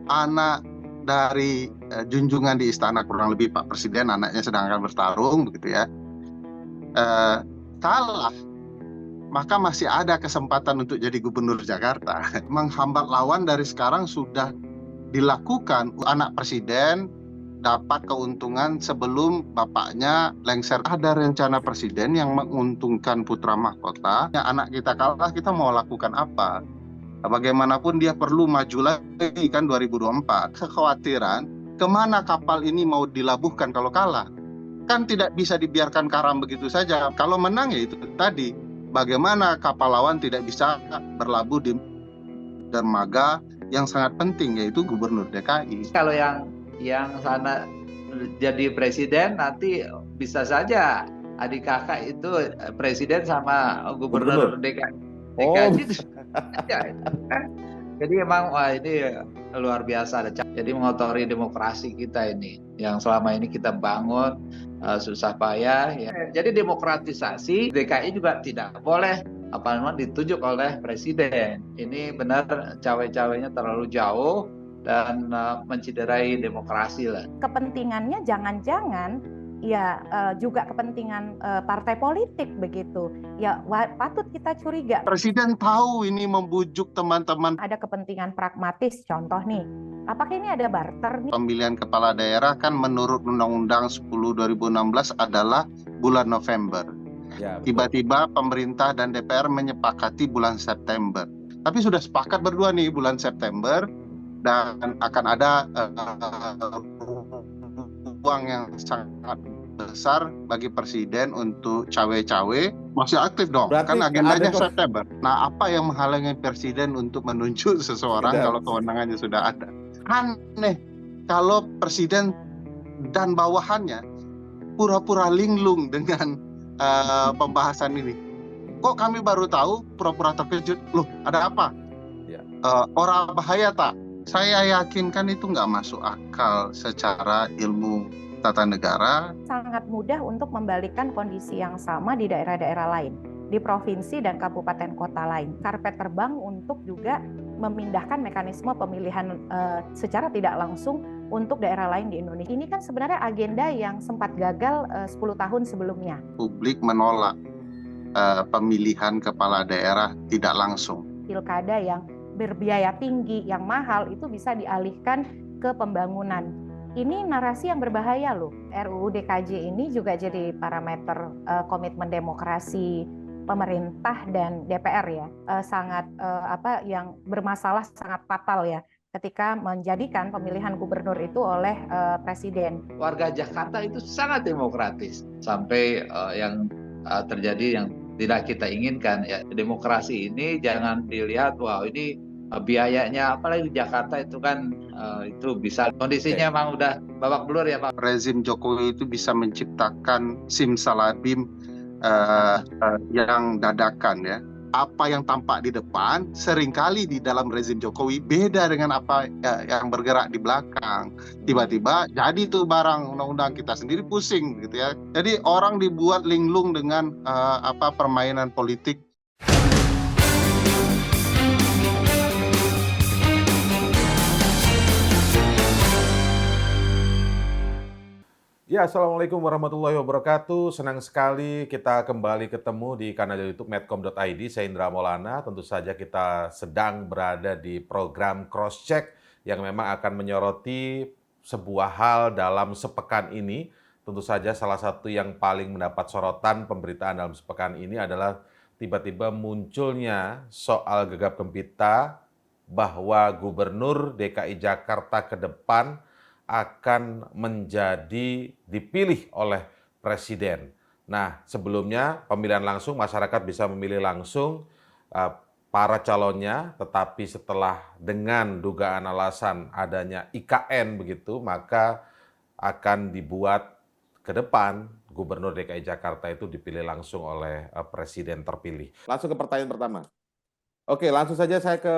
anak dari junjungan di istana, kurang lebih Pak Presiden, anaknya sedang akan bertarung begitu ya, kalah, maka masih ada kesempatan untuk jadi gubernur Jakarta. Menghambat lawan dari sekarang sudah dilakukan. Anak presiden dapat keuntungan sebelum bapaknya lengser. Ada rencana presiden yang menguntungkan putra mahkota. Ya, anak kita kalah, kita mau lakukan apa? Bagaimanapun dia perlu maju lagi kan 2024. Kekhawatiran kemana kapal ini mau dilabuhkan kalau kalah. Kan tidak bisa dibiarkan karam begitu saja. Kalau menang ya itu tadi. Bagaimana kapal lawan tidak bisa berlabuh di dermaga yang sangat penting, yaitu Gubernur DKI. Kalau yang sana jadi presiden, nanti bisa saja adik kakak itu presiden sama gubernur DKI. Oh. Jadi emang wah, ini luar biasa. Jadi mengotori demokrasi kita ini yang selama ini kita bangun susah payah. Ya. Jadi demokratisasi DKI juga tidak boleh ditunjuk oleh presiden. Ini benar cawe-cawenya terlalu jauh dan menciderai demokrasi lah. Kepentingannya jangan-jangan ya juga kepentingan partai politik begitu. Ya patut kita curiga. Presiden tahu ini membujuk teman-teman. Ada kepentingan pragmatis, contoh nih. Apakah ini ada barter nih? Pemilihan kepala daerah kan menurut Undang-Undang 10/2016 adalah bulan November. Ya, tiba-tiba pemerintah dan DPR menyepakati bulan September. Tapi sudah sepakat berdua nih bulan September dan akan ada ruang yang sangat besar bagi presiden untuk cawe-cawe. Masih aktif dong. Berarti kan agendanya September. Nah, apa yang menghalangi presiden untuk menunjuk seseorang kalau kewenangannya sudah ada? Aneh kalau presiden dan bawahannya pura-pura linglung dengan pembahasan ini. Kok kami baru tahu, pura-pura terkejut? Loh, ada apa? Ya. Orang bahaya tak? Saya yakin kan itu nggak masuk akal secara ilmu tata negara. Sangat mudah untuk membalikkan kondisi yang sama di daerah-daerah lain, di provinsi dan kabupaten kota lain. Karpet terbang untuk juga memindahkan mekanisme pemilihan secara tidak langsung untuk daerah lain di Indonesia. Ini kan sebenarnya agenda yang sempat gagal 10 tahun sebelumnya. Publik menolak pemilihan kepala daerah tidak langsung. Pilkada yang berbiaya tinggi, yang mahal, itu bisa dialihkan ke pembangunan. Ini narasi yang berbahaya loh. RUU DKJ ini juga jadi parameter komitmen demokrasi pemerintah dan DPR ya, yang bermasalah, sangat fatal ya, ketika menjadikan pemilihan gubernur itu oleh presiden. Warga Jakarta itu sangat demokratis sampai yang terjadi yang tidak kita inginkan ya. Demokrasi ini jangan dilihat wah ini biayanya, apalagi di Jakarta itu kan itu bisa kondisinya memang udah babak belur ya Pak. Rezim Jokowi itu bisa menciptakan simsalabim yang dadakan ya. Apa yang tampak di depan seringkali di dalam rezim Jokowi beda dengan apa yang bergerak di belakang. Tiba-tiba jadi tuh barang undang-undang kita sendiri pusing gitu ya. Jadi orang dibuat linglung dengan permainan politik. Ya, Assalamualaikum warahmatullahi wabarakatuh. Senang sekali kita kembali ketemu di kanal YouTube medcom.id. Saya Indra Maulana. Tentu saja kita sedang berada di program Cross Check yang memang akan menyoroti sebuah hal dalam sepekan ini. Tentu saja salah satu yang paling mendapat sorotan pemberitaan dalam sepekan ini adalah tiba-tiba munculnya soal gegap gempita bahwa Gubernur DKI Jakarta ke depan akan menjadi dipilih oleh presiden. Nah, sebelumnya pemilihan langsung, masyarakat bisa memilih langsung para calonnya, tetapi setelah dengan dugaan alasan adanya IKN begitu, maka akan dibuat ke depan Gubernur DKI Jakarta itu dipilih langsung oleh presiden terpilih. Langsung ke pertanyaan pertama. Oke, langsung saja saya ke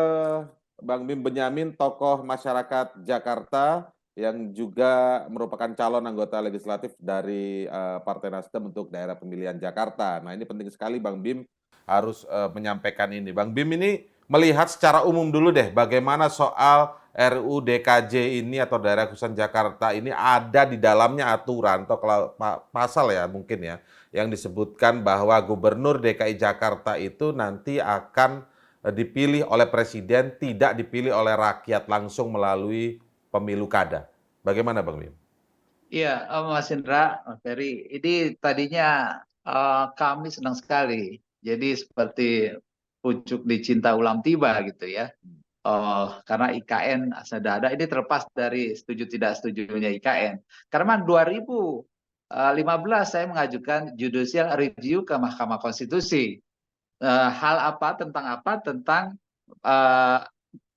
Bang Bim Benyamin, tokoh masyarakat Jakarta, yang juga merupakan calon anggota legislatif dari Partai Nasdem untuk daerah pemilihan Jakarta. Nah, ini penting sekali Bang Bim harus menyampaikan ini. Bang Bim ini melihat secara umum dulu deh, bagaimana soal RUU DKJ ini atau Daerah Khusus Jakarta ini ada di dalamnya aturan atau pasal ya mungkin ya, yang disebutkan bahwa Gubernur DKI Jakarta itu nanti akan dipilih oleh Presiden, tidak dipilih oleh rakyat langsung melalui pemilu kada. Bagaimana Bang Bim? Iya, Mas Indra, Mas Ferry, ini tadinya kami senang sekali. Jadi seperti pucuk dicinta ulam tiba gitu ya. Karena IKN sudah ada, ini terlepas dari setuju tidak setujunya IKN. Karena 2015 saya mengajukan judicial review ke Mahkamah Konstitusi. Hal apa? Tentang eh,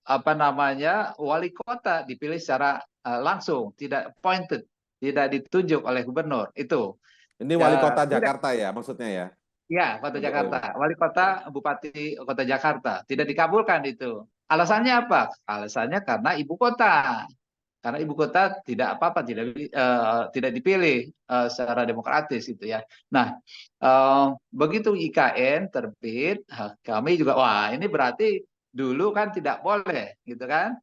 apa namanya, wali kota dipilih secara langsung, tidak appointed, tidak ditunjuk oleh gubernur. Itu Ini wali kota tidak. Jakarta ya maksudnya ya? Ya, Kota Untuk Jakarta. Wali kota, Bupati Kota Jakarta. Tidak dikabulkan itu. Alasannya apa? Alasannya karena ibu kota. Karena ibu kota tidak apa-apa, tidak dipilih secara demokratis gitu ya. Nah, begitu IKN terbit, kami juga, wah ini berarti dulu kan tidak boleh gitu kan.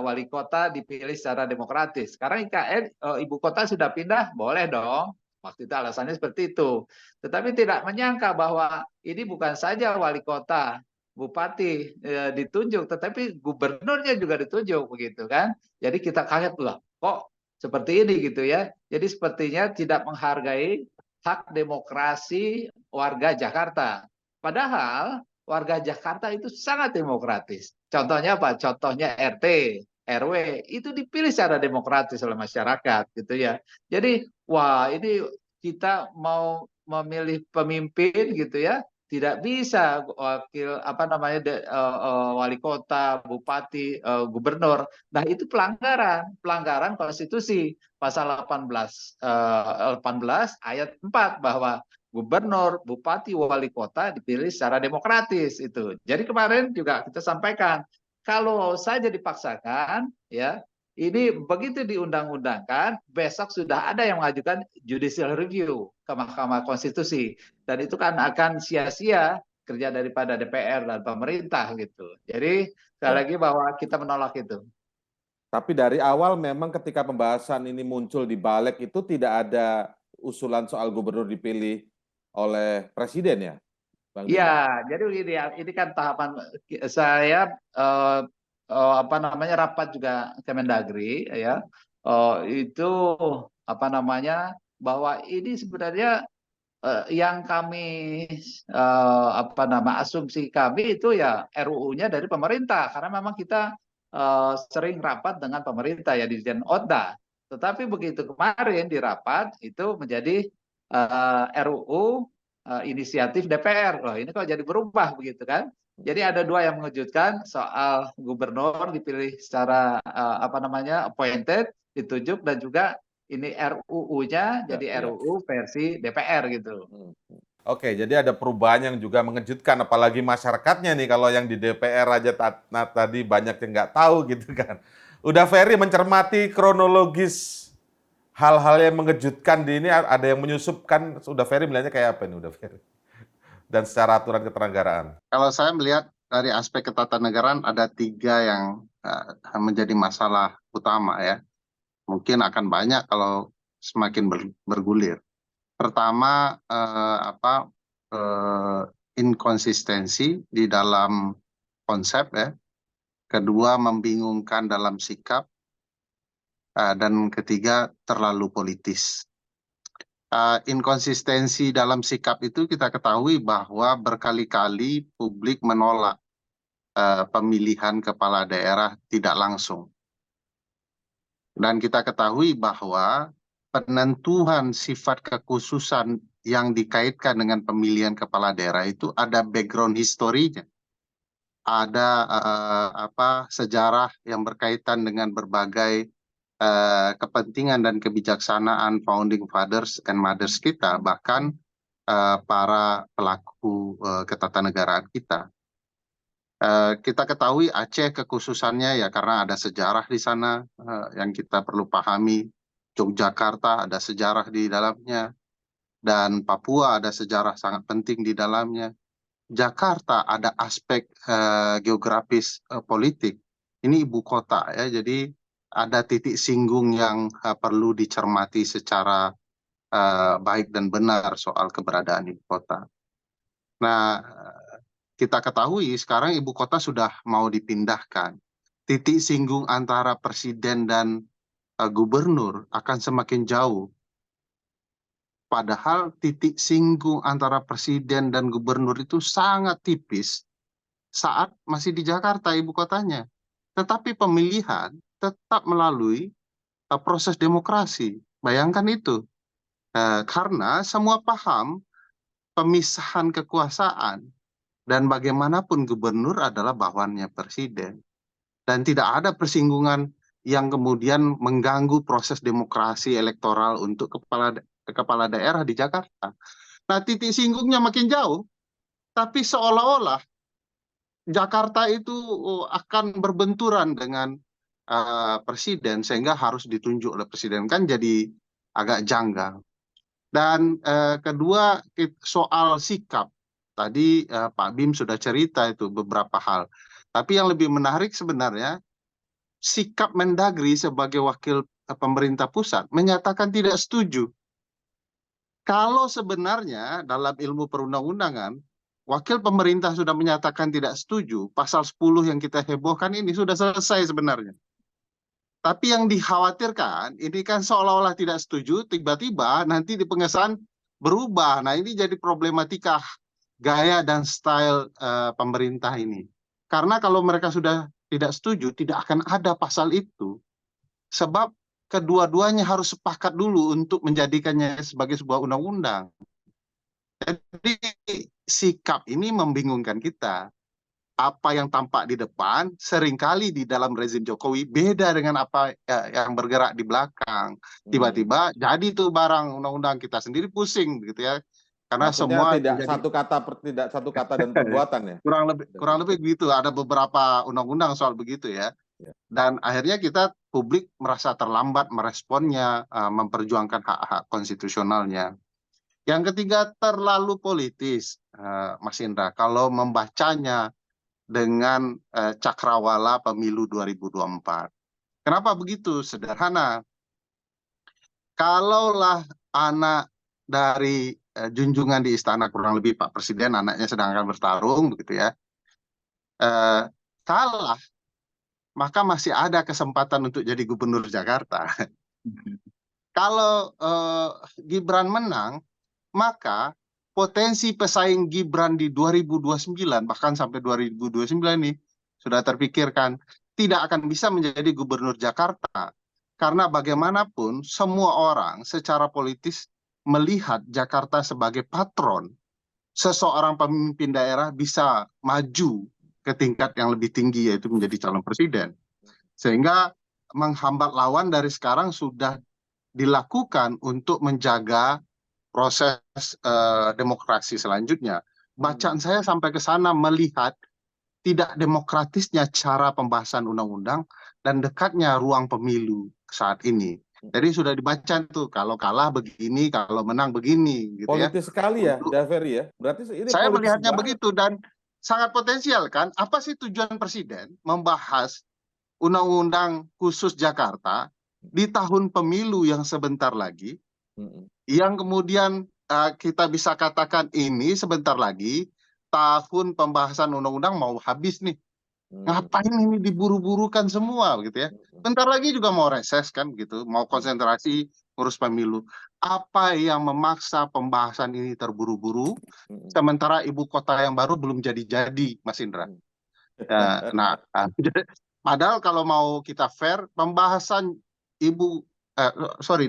Wali kota dipilih secara demokratis. Sekarang IKN, ibu kota sudah pindah, boleh dong. Waktu itu alasannya seperti itu. Tetapi tidak menyangka bahwa ini bukan saja wali kota, bupati ditunjuk, tetapi gubernurnya juga ditunjuk begitu kan. Jadi kita kaget lah, kok seperti ini gitu ya. Jadi sepertinya tidak menghargai hak demokrasi warga Jakarta. Padahal warga Jakarta itu sangat demokratis. Contohnya apa? Contohnya RT, RW itu dipilih secara demokratis oleh masyarakat gitu ya. Jadi wah ini kita mau memilih pemimpin gitu ya, tidak bisa wakil apa namanya wali kota, bupati, gubernur. Nah, itu pelanggaran konstitusi pasal 18 ayat 4 bahwa gubernur, bupati, wali kota dipilih secara demokratis itu. Jadi kemarin juga kita sampaikan kalau saja dipaksakan ya, ini begitu diundang-undangkan, besok sudah ada yang mengajukan judicial review ke Mahkamah Konstitusi. Dan itu kan akan sia-sia kerja daripada DPR dan pemerintah gitu. Jadi sekali Ya. lagi bahwa kita menolak itu. Tapi dari awal memang ketika pembahasan ini muncul di Balik itu tidak ada usulan soal gubernur dipilih oleh presiden ya, Bang Iya, Bim ya? jadi begini ya, ini kan tahapan saya apa namanya rapat juga Kemendagri ya. Itu apa namanya bahwa ini sebenarnya yang kami apa nama asumsi kami itu ya RUU-nya dari pemerintah karena memang kita sering rapat dengan pemerintah ya di Dirjen Oda. Tetapi begitu kemarin di rapat itu menjadi RUU inisiatif DPR. Loh, ini kok jadi berubah begitu kan? Jadi ada dua yang mengejutkan soal gubernur dipilih secara apa namanya appointed, ditunjuk dan juga ini RUU-nya Ya, jadi ya. RUU versi DPR gitu. Hmm. Oke, jadi ada perubahan yang juga mengejutkan, apalagi masyarakatnya nih, kalau yang di DPR aja tadi banyak yang nggak tahu gitu kan. Udah Ferry mencermati kronologis hal-hal yang mengejutkan di ini, ada yang menyusupkan, udah Ferry melihatnya kayak apa nih udah Ferry? Dan secara aturan ketenagaran. Kalau saya melihat dari aspek ketatanegaraan ada 3 yang menjadi masalah utama ya. Mungkin akan banyak kalau semakin bergulir. Pertama inkonsistensi di dalam konsep ya. Kedua membingungkan dalam sikap. Dan ketiga terlalu politis. Inkonsistensi dalam sikap itu kita ketahui bahwa berkali-kali publik menolak pemilihan kepala daerah tidak langsung. Dan kita ketahui bahwa penentuan sifat kekhususan yang dikaitkan dengan pemilihan kepala daerah itu ada background historinya. Ada sejarah yang berkaitan dengan berbagai kepentingan dan kebijaksanaan founding fathers and mothers kita, bahkan para pelaku ketatanegaraan kita. Kita ketahui Aceh kekhususannya ya karena ada sejarah di sana yang kita perlu pahami. Yogyakarta ada sejarah di dalamnya, dan Papua ada sejarah sangat penting di dalamnya. Jakarta ada aspek geografis politik. Ini ibu kota ya, jadi ada titik singgung yang perlu dicermati secara baik dan benar soal keberadaan ibu kota. Nah, kita ketahui sekarang ibu kota sudah mau dipindahkan. Titik singgung antara presiden dan gubernur akan semakin jauh. Padahal titik singgung antara presiden dan gubernur itu sangat tipis saat masih di Jakarta ibu kotanya. Tetapi pemilihan tetap melalui proses demokrasi. Bayangkan itu. Karena semua paham pemisahan kekuasaan dan bagaimanapun gubernur adalah bawahannya presiden. Dan tidak ada persinggungan yang kemudian mengganggu proses demokrasi elektoral untuk kepala daerah di Jakarta. Nah, titik singgungnya makin jauh, tapi seolah-olah Jakarta itu akan berbenturan dengan presiden sehingga harus ditunjuk oleh presiden, kan jadi agak janggal. Dan kedua soal sikap, tadi Pak Bim sudah cerita itu beberapa hal. Tapi yang lebih menarik sebenarnya sikap Mendagri sebagai wakil pemerintah pusat menyatakan tidak setuju. Kalau sebenarnya dalam ilmu perundang-undangan, wakil pemerintah sudah menyatakan tidak setuju, pasal 10 yang kita hebohkan ini sudah selesai sebenarnya. Tapi yang dikhawatirkan, ini kan seolah-olah tidak setuju, tiba-tiba nanti di pengesahan berubah. Nah, ini jadi problematika gaya dan style pemerintah ini. Karena kalau mereka sudah tidak setuju, tidak akan ada pasal itu. Sebab kedua-duanya harus sepakat dulu untuk menjadikannya sebagai sebuah undang-undang. Jadi sikap ini membingungkan kita. Apa yang tampak di depan seringkali di dalam rezim Jokowi beda dengan apa yang bergerak di belakang. Tiba-tiba jadi tuh barang undang-undang kita sendiri pusing gitu ya. Karena Maksudnya semua tidak menjadi tidak satu kata dan perbuatan ya. kurang lebih begitu. Ada beberapa undang-undang soal begitu ya. Ya. Dan akhirnya kita publik merasa terlambat meresponnya, memperjuangkan hak-hak konstitusionalnya. Yang ketiga terlalu politis, Mas Indra. Kalau membacanya dengan cakrawala pemilu 2024. Kenapa begitu? Sederhana. Kalaulah anak dari junjungan di istana, kurang lebih Pak Presiden anaknya sedang akan bertarung begitu ya, kalah, maka masih ada kesempatan untuk jadi gubernur Jakarta. Kalau Gibran menang, maka potensi pesaing Gibran di 2029 bahkan sampai 2029 ini sudah terpikirkan tidak akan bisa menjadi gubernur Jakarta. Karena bagaimanapun semua orang secara politis melihat Jakarta sebagai patron seseorang pemimpin daerah bisa maju ke tingkat yang lebih tinggi yaitu menjadi calon presiden. Sehingga menghambat lawan dari sekarang sudah dilakukan untuk menjaga proses demokrasi selanjutnya. Bacaan saya sampai ke sana melihat tidak demokratisnya cara pembahasan undang-undang dan dekatnya ruang pemilu saat ini. Jadi sudah dibaca tuh kalau kalah begini, kalau menang begini gitu ya. Politis sekali ya, Daveri ya. Berarti ini Saya politis melihatnya banget. begitu dan sangat potensial kan. Apa sih tujuan presiden membahas undang-undang khusus Jakarta di tahun pemilu yang sebentar lagi, yang kemudian kita bisa katakan ini sebentar lagi tahun pembahasan undang-undang mau habis nih. Ngapain ini diburu-burukan semua gitu ya. Bentar lagi juga mau reses kan gitu, mau konsentrasi ngurus pemilu. Apa yang memaksa pembahasan ini terburu-buru sementara ibu kota yang baru belum jadi-jadi, Mas Indra. Nah, padahal kalau mau kita fair, pembahasan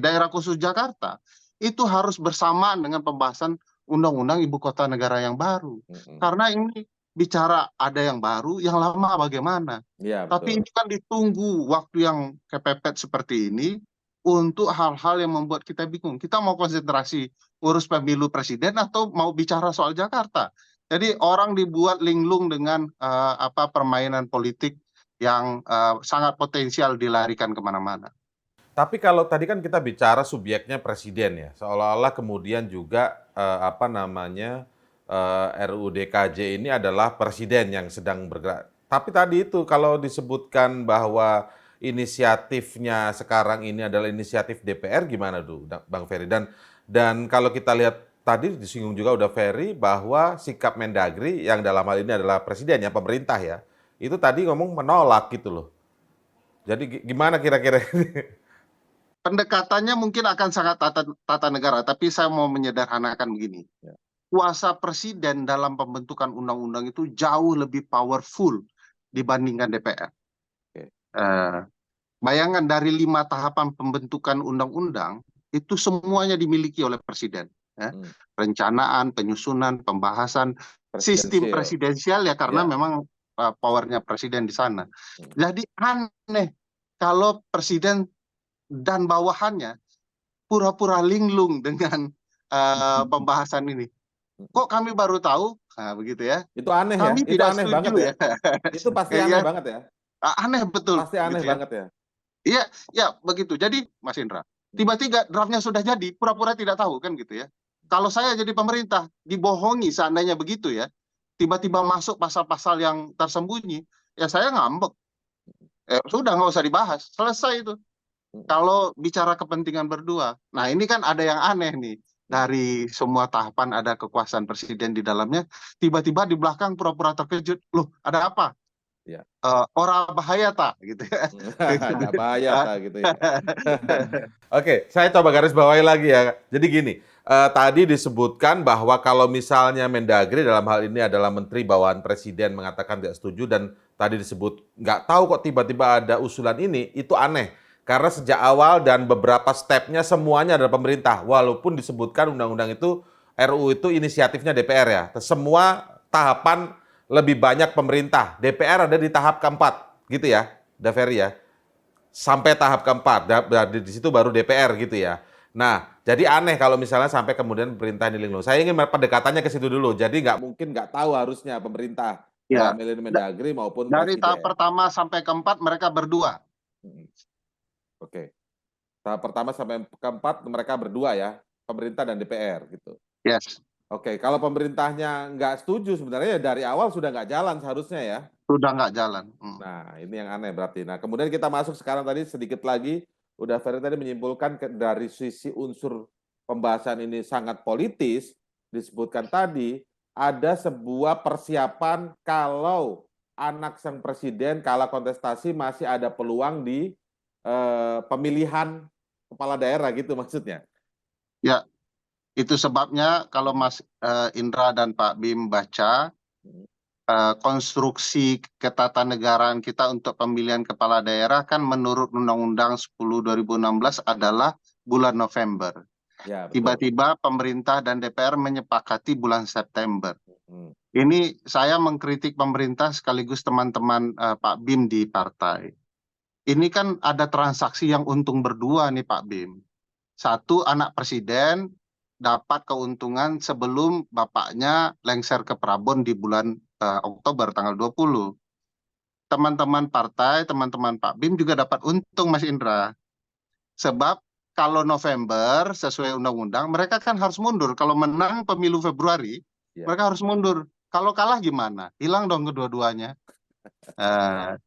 daerah khusus Jakarta itu harus bersamaan dengan pembahasan undang-undang ibu kota negara yang baru. Karena ini bicara ada yang baru, yang lama bagaimana. Ya, tapi ini kan ditunggu waktu yang kepepet seperti ini untuk hal-hal yang membuat kita bingung. Kita mau konsentrasi urus pemilu presiden atau mau bicara soal Jakarta. Jadi orang dibuat linglung dengan permainan politik yang sangat potensial dilarikan kemana-mana. Tapi kalau tadi kan kita bicara subjeknya presiden ya, seolah-olah kemudian juga RUU DKJ ini adalah presiden yang sedang bergerak. Tapi tadi itu kalau disebutkan bahwa inisiatifnya sekarang ini adalah inisiatif DPR, gimana tuh Bang Ferry? Dan kalau kita lihat tadi disinggung juga udah Ferry bahwa sikap Mendagri yang dalam hal ini adalah presiden ya, pemerintah ya, itu tadi ngomong menolak gitu loh. Jadi gimana kira-kira ini? Pendekatannya mungkin akan sangat tata negara, tapi saya mau menyederhanakan begini. Ya. Kuasa presiden dalam pembentukan undang-undang itu jauh lebih powerful dibandingkan DPR. Oke. Bayangkan dari 5 tahapan pembentukan undang-undang itu semuanya dimiliki oleh presiden. Ya. Perencanaan, penyusunan, pembahasan, sistem presidensial ya karena memang powernya presiden di sana. Jadi aneh kalau presiden dan bawahannya pura-pura linglung dengan pembahasan ini. Kok kami baru tahu? Nah, begitu ya. Itu aneh ya? Kami Itu tidak aneh setuju banget ya? Itu pasti aneh banget ya? Aneh betul. Pasti aneh gitu ya. banget ya? Iya, ya begitu. Jadi Mas Indra, tiba-tiba draftnya sudah jadi, pura-pura tidak tahu kan gitu ya. Kalau saya jadi pemerintah, dibohongi seandainya begitu ya, tiba-tiba masuk pasal-pasal yang tersembunyi, ya saya ngambek. Sudah nggak usah dibahas, selesai itu. Kalau bicara kepentingan berdua, nah ini kan ada yang aneh nih. Dari semua tahapan ada kekuasaan presiden di dalamnya, tiba-tiba di belakang pura-pura terkejut. Loh, ada apa? Ya. Orang bahaya tak? Gitu ya. Nggak bahaya tak gitu ya. Oke, saya coba garis bawahi lagi ya. Jadi gini, tadi disebutkan bahwa kalau misalnya Mendagri dalam hal ini adalah menteri bawahan presiden mengatakan tidak setuju dan tadi disebut nggak tahu kok tiba-tiba ada usulan ini, itu aneh. Karena sejak awal dan beberapa stepnya semuanya adalah pemerintah. Walaupun disebutkan undang-undang itu, RUU itu inisiatifnya DPR ya. Semua tahapan lebih banyak pemerintah. DPR ada di tahap keempat, gitu ya, Daveri ya. Sampai tahap keempat, di situ baru DPR gitu ya. Nah, jadi aneh kalau misalnya sampai kemudian pemerintah ini linglung. Saya ingin pendekatannya ke situ dulu. Jadi nggak mungkin nggak tahu harusnya pemerintah Ya, dalam Mendagri maupun dari tahap presiden. pertama sampai keempat mereka berdua. Oke. Tahap pertama sampai keempat mereka berdua ya, pemerintah dan DPR gitu. Yes. Oke, kalau pemerintahnya nggak setuju sebenarnya ya dari awal sudah nggak jalan seharusnya ya. Sudah nggak jalan. Nah, ini yang aneh berarti. Nah, kemudian kita masuk sekarang tadi sedikit lagi, udah Ferry tadi menyimpulkan dari sisi unsur pembahasan ini sangat politis, disebutkan tadi, ada sebuah persiapan kalau anak sang presiden kalah kontestasi masih ada peluang di pemilihan kepala daerah gitu maksudnya. Ya, itu sebabnya kalau Mas Indra dan Pak Bim baca konstruksi ketatanegaraan kita untuk pemilihan kepala daerah kan menurut Undang-Undang 10 2016 adalah bulan November. Ya, betul. Tiba-tiba pemerintah dan DPR menyepakati bulan September. Ini saya mengkritik pemerintah sekaligus teman-teman Pak Bim di partai. Ini kan ada transaksi yang untung berdua nih Pak Bim. Satu, anak presiden dapat keuntungan sebelum bapaknya lengser ke Prabon di bulan Oktober tanggal 20. Teman-teman partai, teman-teman Pak Bim juga dapat untung Mas Indra. Sebab kalau November sesuai undang-undang mereka kan harus mundur. Kalau menang pemilu Februari, mereka harus mundur. Kalau kalah gimana? Hilang dong kedua-duanya.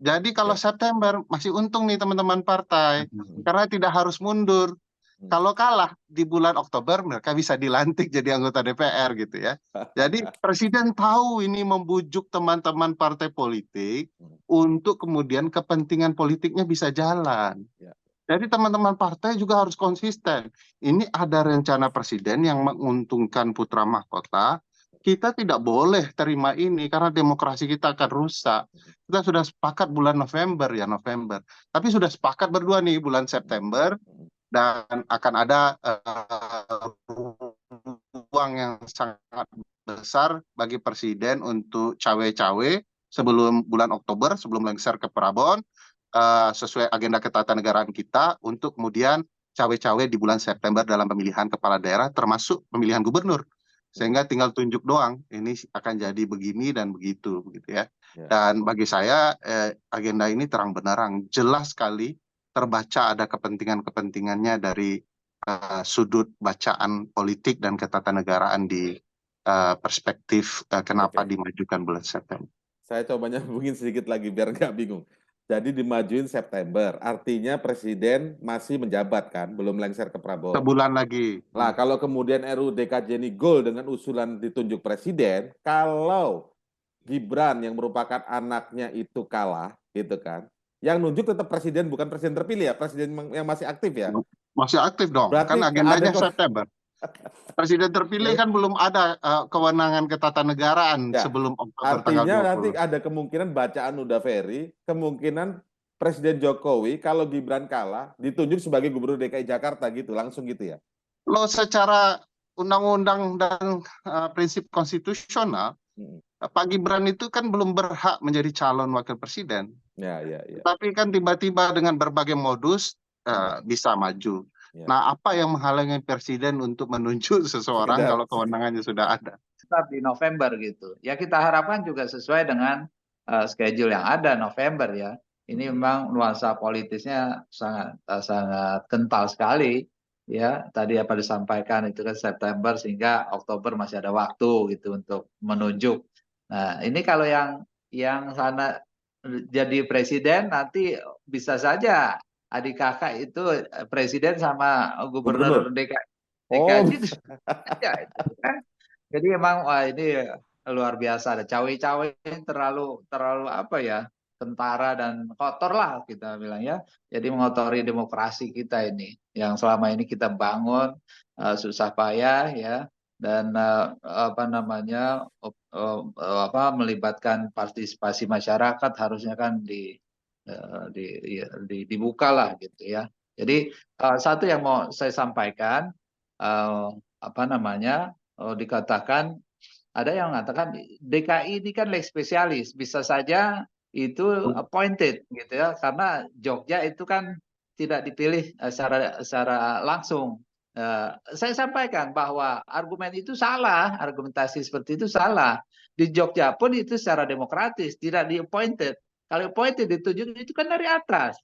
Jadi kalau September masih untung nih teman-teman partai karena tidak harus mundur. Kalau kalah di bulan Oktober mereka bisa dilantik jadi anggota DPR gitu ya. Jadi presiden tahu ini membujuk teman-teman partai politik untuk kemudian kepentingan politiknya bisa jalan. Jadi teman-teman partai juga harus konsisten. Ini ada rencana presiden yang menguntungkan putra mahkota. Kita tidak boleh terima ini karena demokrasi kita akan rusak. Kita sudah sepakat bulan November ya November. Tapi sudah sepakat berdua nih bulan September dan akan ada ruang yang sangat besar bagi presiden untuk cawe-cawe sebelum bulan Oktober, sebelum lengser ke Prabon, sesuai agenda ketatanegaraan kita untuk kemudian cawe-cawe di bulan September dalam pemilihan kepala daerah termasuk pemilihan gubernur. Sehingga tinggal tunjuk doang, ini akan jadi begini dan begitu ya. Dan bagi saya agenda ini terang benderang, jelas sekali terbaca ada kepentingan-kepentingannya dari sudut bacaan politik dan ketatanegaraan di perspektif kenapa Oke. dimajukan bulan September. Saya coba nyambungin sedikit lagi biar nggak bingung. Jadi dimajuin September, artinya presiden masih menjabat kan, belum lengser ke Prabowo. Sebulan lagi. Nah, kalau kemudian RUU DKJ ini goal dengan usulan ditunjuk presiden, kalau Gibran yang merupakan anaknya itu kalah, gitu kan, yang nunjuk tetap presiden, bukan presiden terpilih ya, presiden yang masih aktif ya. Masih aktif dong, kan Berarti ada agendanya September. Presiden terpilih kan belum ada kewenangan ketatanegaraan ya, sebelum Oktober tanggal artinya nanti 20. ada kemungkinan bacaan Uda Ferry, kemungkinan Presiden Jokowi kalau Gibran kalah ditunjuk sebagai Gubernur DKI Jakarta gitu, langsung gitu ya. Lo secara undang-undang dan prinsip konstitusional, Pak Gibran itu kan belum berhak menjadi calon wakil presiden. Ya, ya, ya. Tapi kan tiba-tiba dengan berbagai modus bisa maju. Ya. Nah, apa yang menghalangi presiden untuk menunjuk seseorang Sekedar. kalau kewenangannya sudah ada? Start di November gitu. Ya kita harapkan juga sesuai dengan schedule yang ada November ya. Ini memang nuansa politisnya sangat sangat kental sekali ya. Tadi apa disampaikan itu kan September sehingga Oktober masih ada waktu gitu untuk menunjuk. Nah, ini kalau yang sana jadi presiden nanti bisa saja adik kakak itu presiden sama gubernur Gubernur. DKI Oh, itu ya, itu kan. Jadi emang wah ini luar biasa, ada cawe-cawe terlalu terlalu apa ya, tentara dan kotor lah kita bilang ya. Jadi mengotori demokrasi kita ini yang selama ini kita bangun susah payah ya, dan apa namanya melibatkan partisipasi masyarakat harusnya kan dibuka lah gitu ya. Jadi satu yang mau saya sampaikan apa namanya dikatakan ada yang mengatakan DKI ini kan lex spesialis, bisa saja itu appointed gitu ya, karena Jogja itu kan tidak dipilih secara langsung. Saya sampaikan bahwa argumen itu salah, argumentasi seperti itu salah. Di Jogja pun itu secara demokratis, tidak di appointed. Kalau appointed ditunjuk itu kan dari atas.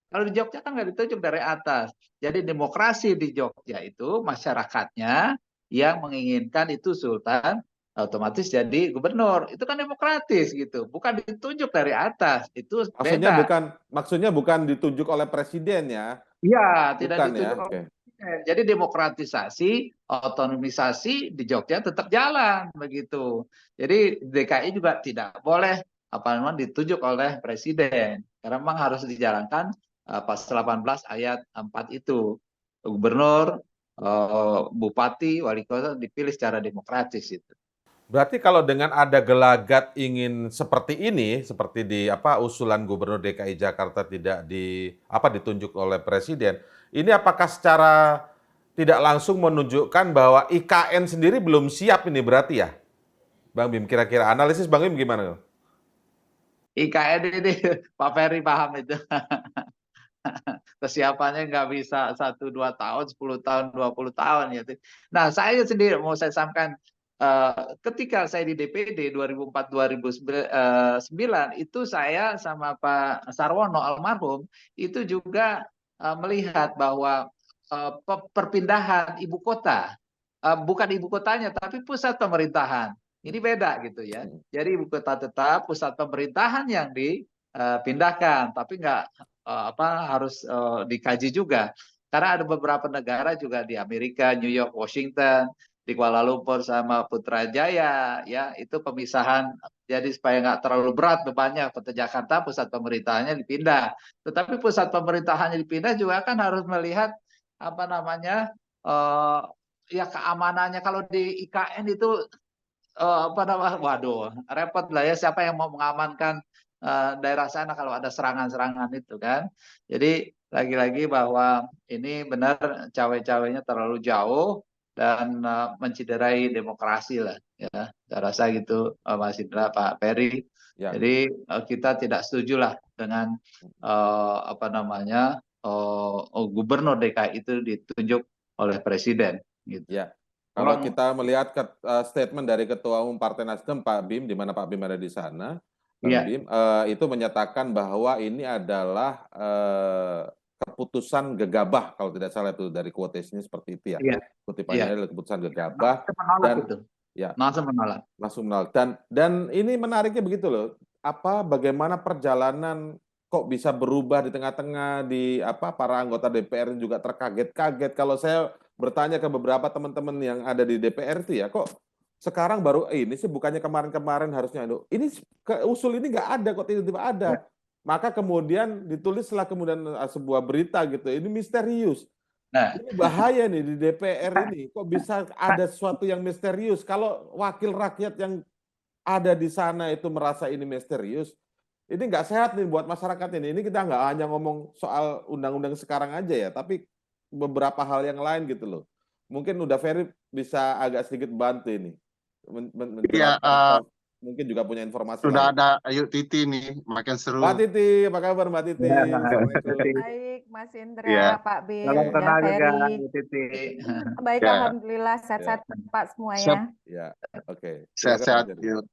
Kalau di Jogja kan nggak ditunjuk dari atas. Jadi demokrasi di Jogja itu masyarakatnya yang menginginkan itu sultan otomatis jadi gubernur. Itu kan demokratis gitu, bukan ditunjuk dari atas. Itu beda. maksudnya bukan ditunjuk oleh presiden ya. Iya, tidak Bukan ya. ditunjuk oleh Oke. presiden. Jadi demokratisasi, otonomisasi di Jogja tetap jalan begitu. Jadi DKI juga tidak boleh apa namanya ditunjuk oleh presiden. Karena memang harus dijalankan pasal 18 ayat 4 itu. Gubernur, bupati, wali kota dipilih secara demokratis itu. Berarti kalau dengan ada gelagat ingin seperti ini, seperti di usulan Gubernur DKI Jakarta tidak ditunjuk oleh presiden, ini apakah secara tidak langsung menunjukkan bahwa IKN sendiri belum siap ini berarti ya? Bang Bim, kira-kira analisis Bang Bim gimana? IKN ini Pak Ferry paham itu. Kesiapannya nggak bisa 1-2 tahun, 10 tahun, 20 tahun gitu. Nah, saya sendiri mau saya sampaikan ketika saya di DPD 2004-2009 itu saya sama Pak Sarwono almarhum itu juga melihat bahwa perpindahan ibu kota bukan ibu kotanya tapi pusat pemerintahan ini beda gitu ya. Jadi ibu kota tetap, pusat pemerintahan yang dipindahkan, tapi nggak harus dikaji juga. Karena ada beberapa negara juga di Amerika, New York, Washington, di Kuala Lumpur sama Putrajaya, ya itu pemisahan. Jadi supaya nggak terlalu berat bebannya, Kota Jakarta pusat pemerintahannya dipindah. Tetapi pusat pemerintahannya dipindah juga kan harus melihat apa namanya ya keamanannya. Kalau di IKN itu waduh repot lah ya, siapa yang mau mengamankan daerah sana kalau ada serangan-serangan itu kan. Jadi lagi-lagi bahwa ini benar cawe-cawenya terlalu jauh dan menciderai demokrasi lah ya. Saya rasa gitu Mas Indra, Pak Ferry. Ya. Jadi kita tidak setuju lah dengan gubernur DKI itu ditunjuk oleh presiden gitu. Ya. Kalau kita melihat statement dari Ketua Umum Partai Nasdem Pak Bim, di mana Pak Bim ada di sana, Bang Bim, itu menyatakan bahwa ini adalah keputusan gegabah, kalau tidak salah itu dari quotation-nya seperti itu ya. Kutipannya adalah keputusan gegabah. Ya, langsung menolak. langsung menolak. Dan ini menariknya begitu loh. Bagaimana perjalanan kok bisa berubah di tengah-tengah para anggota DPR juga terkaget-kaget. Kalau saya bertanya ke beberapa teman-teman yang ada di DPR itu ya, kok sekarang baru ini sih, bukannya kemarin-kemarin harusnya ini usul ini nggak ada, kok tiba-tiba ada. Ya. Maka kemudian ditulislah kemudian sebuah berita gitu. Ini misterius. Nah, Ini bahaya nih di DPR ini. Kok bisa ada sesuatu yang misterius? Kalau wakil rakyat yang ada di sana itu merasa ini misterius, ini nggak sehat nih buat masyarakat ini. Ini kita nggak hanya ngomong soal undang-undang sekarang aja ya, tapi beberapa hal yang lain gitu loh. Mungkin udah Ferry bisa agak sedikit bantu ini, Iya, menjelaskan atau mungkin juga punya informasi sudah lain. ada Ayu Titi nih, makin Mbak seru. Titi, apa kabar Mbak Titi? ya, Assalamualaikum. Baik, Mas Iya, Indra, Pak salam Bim, dan kenal juga, Ferry. Bu Titi. Baik, ya, Alhamdulillah, Ya, sehat-sehat Pak Sep- semuanya. ya, oke. Silakan Mbak sehat-sehat. Titi. Yuk.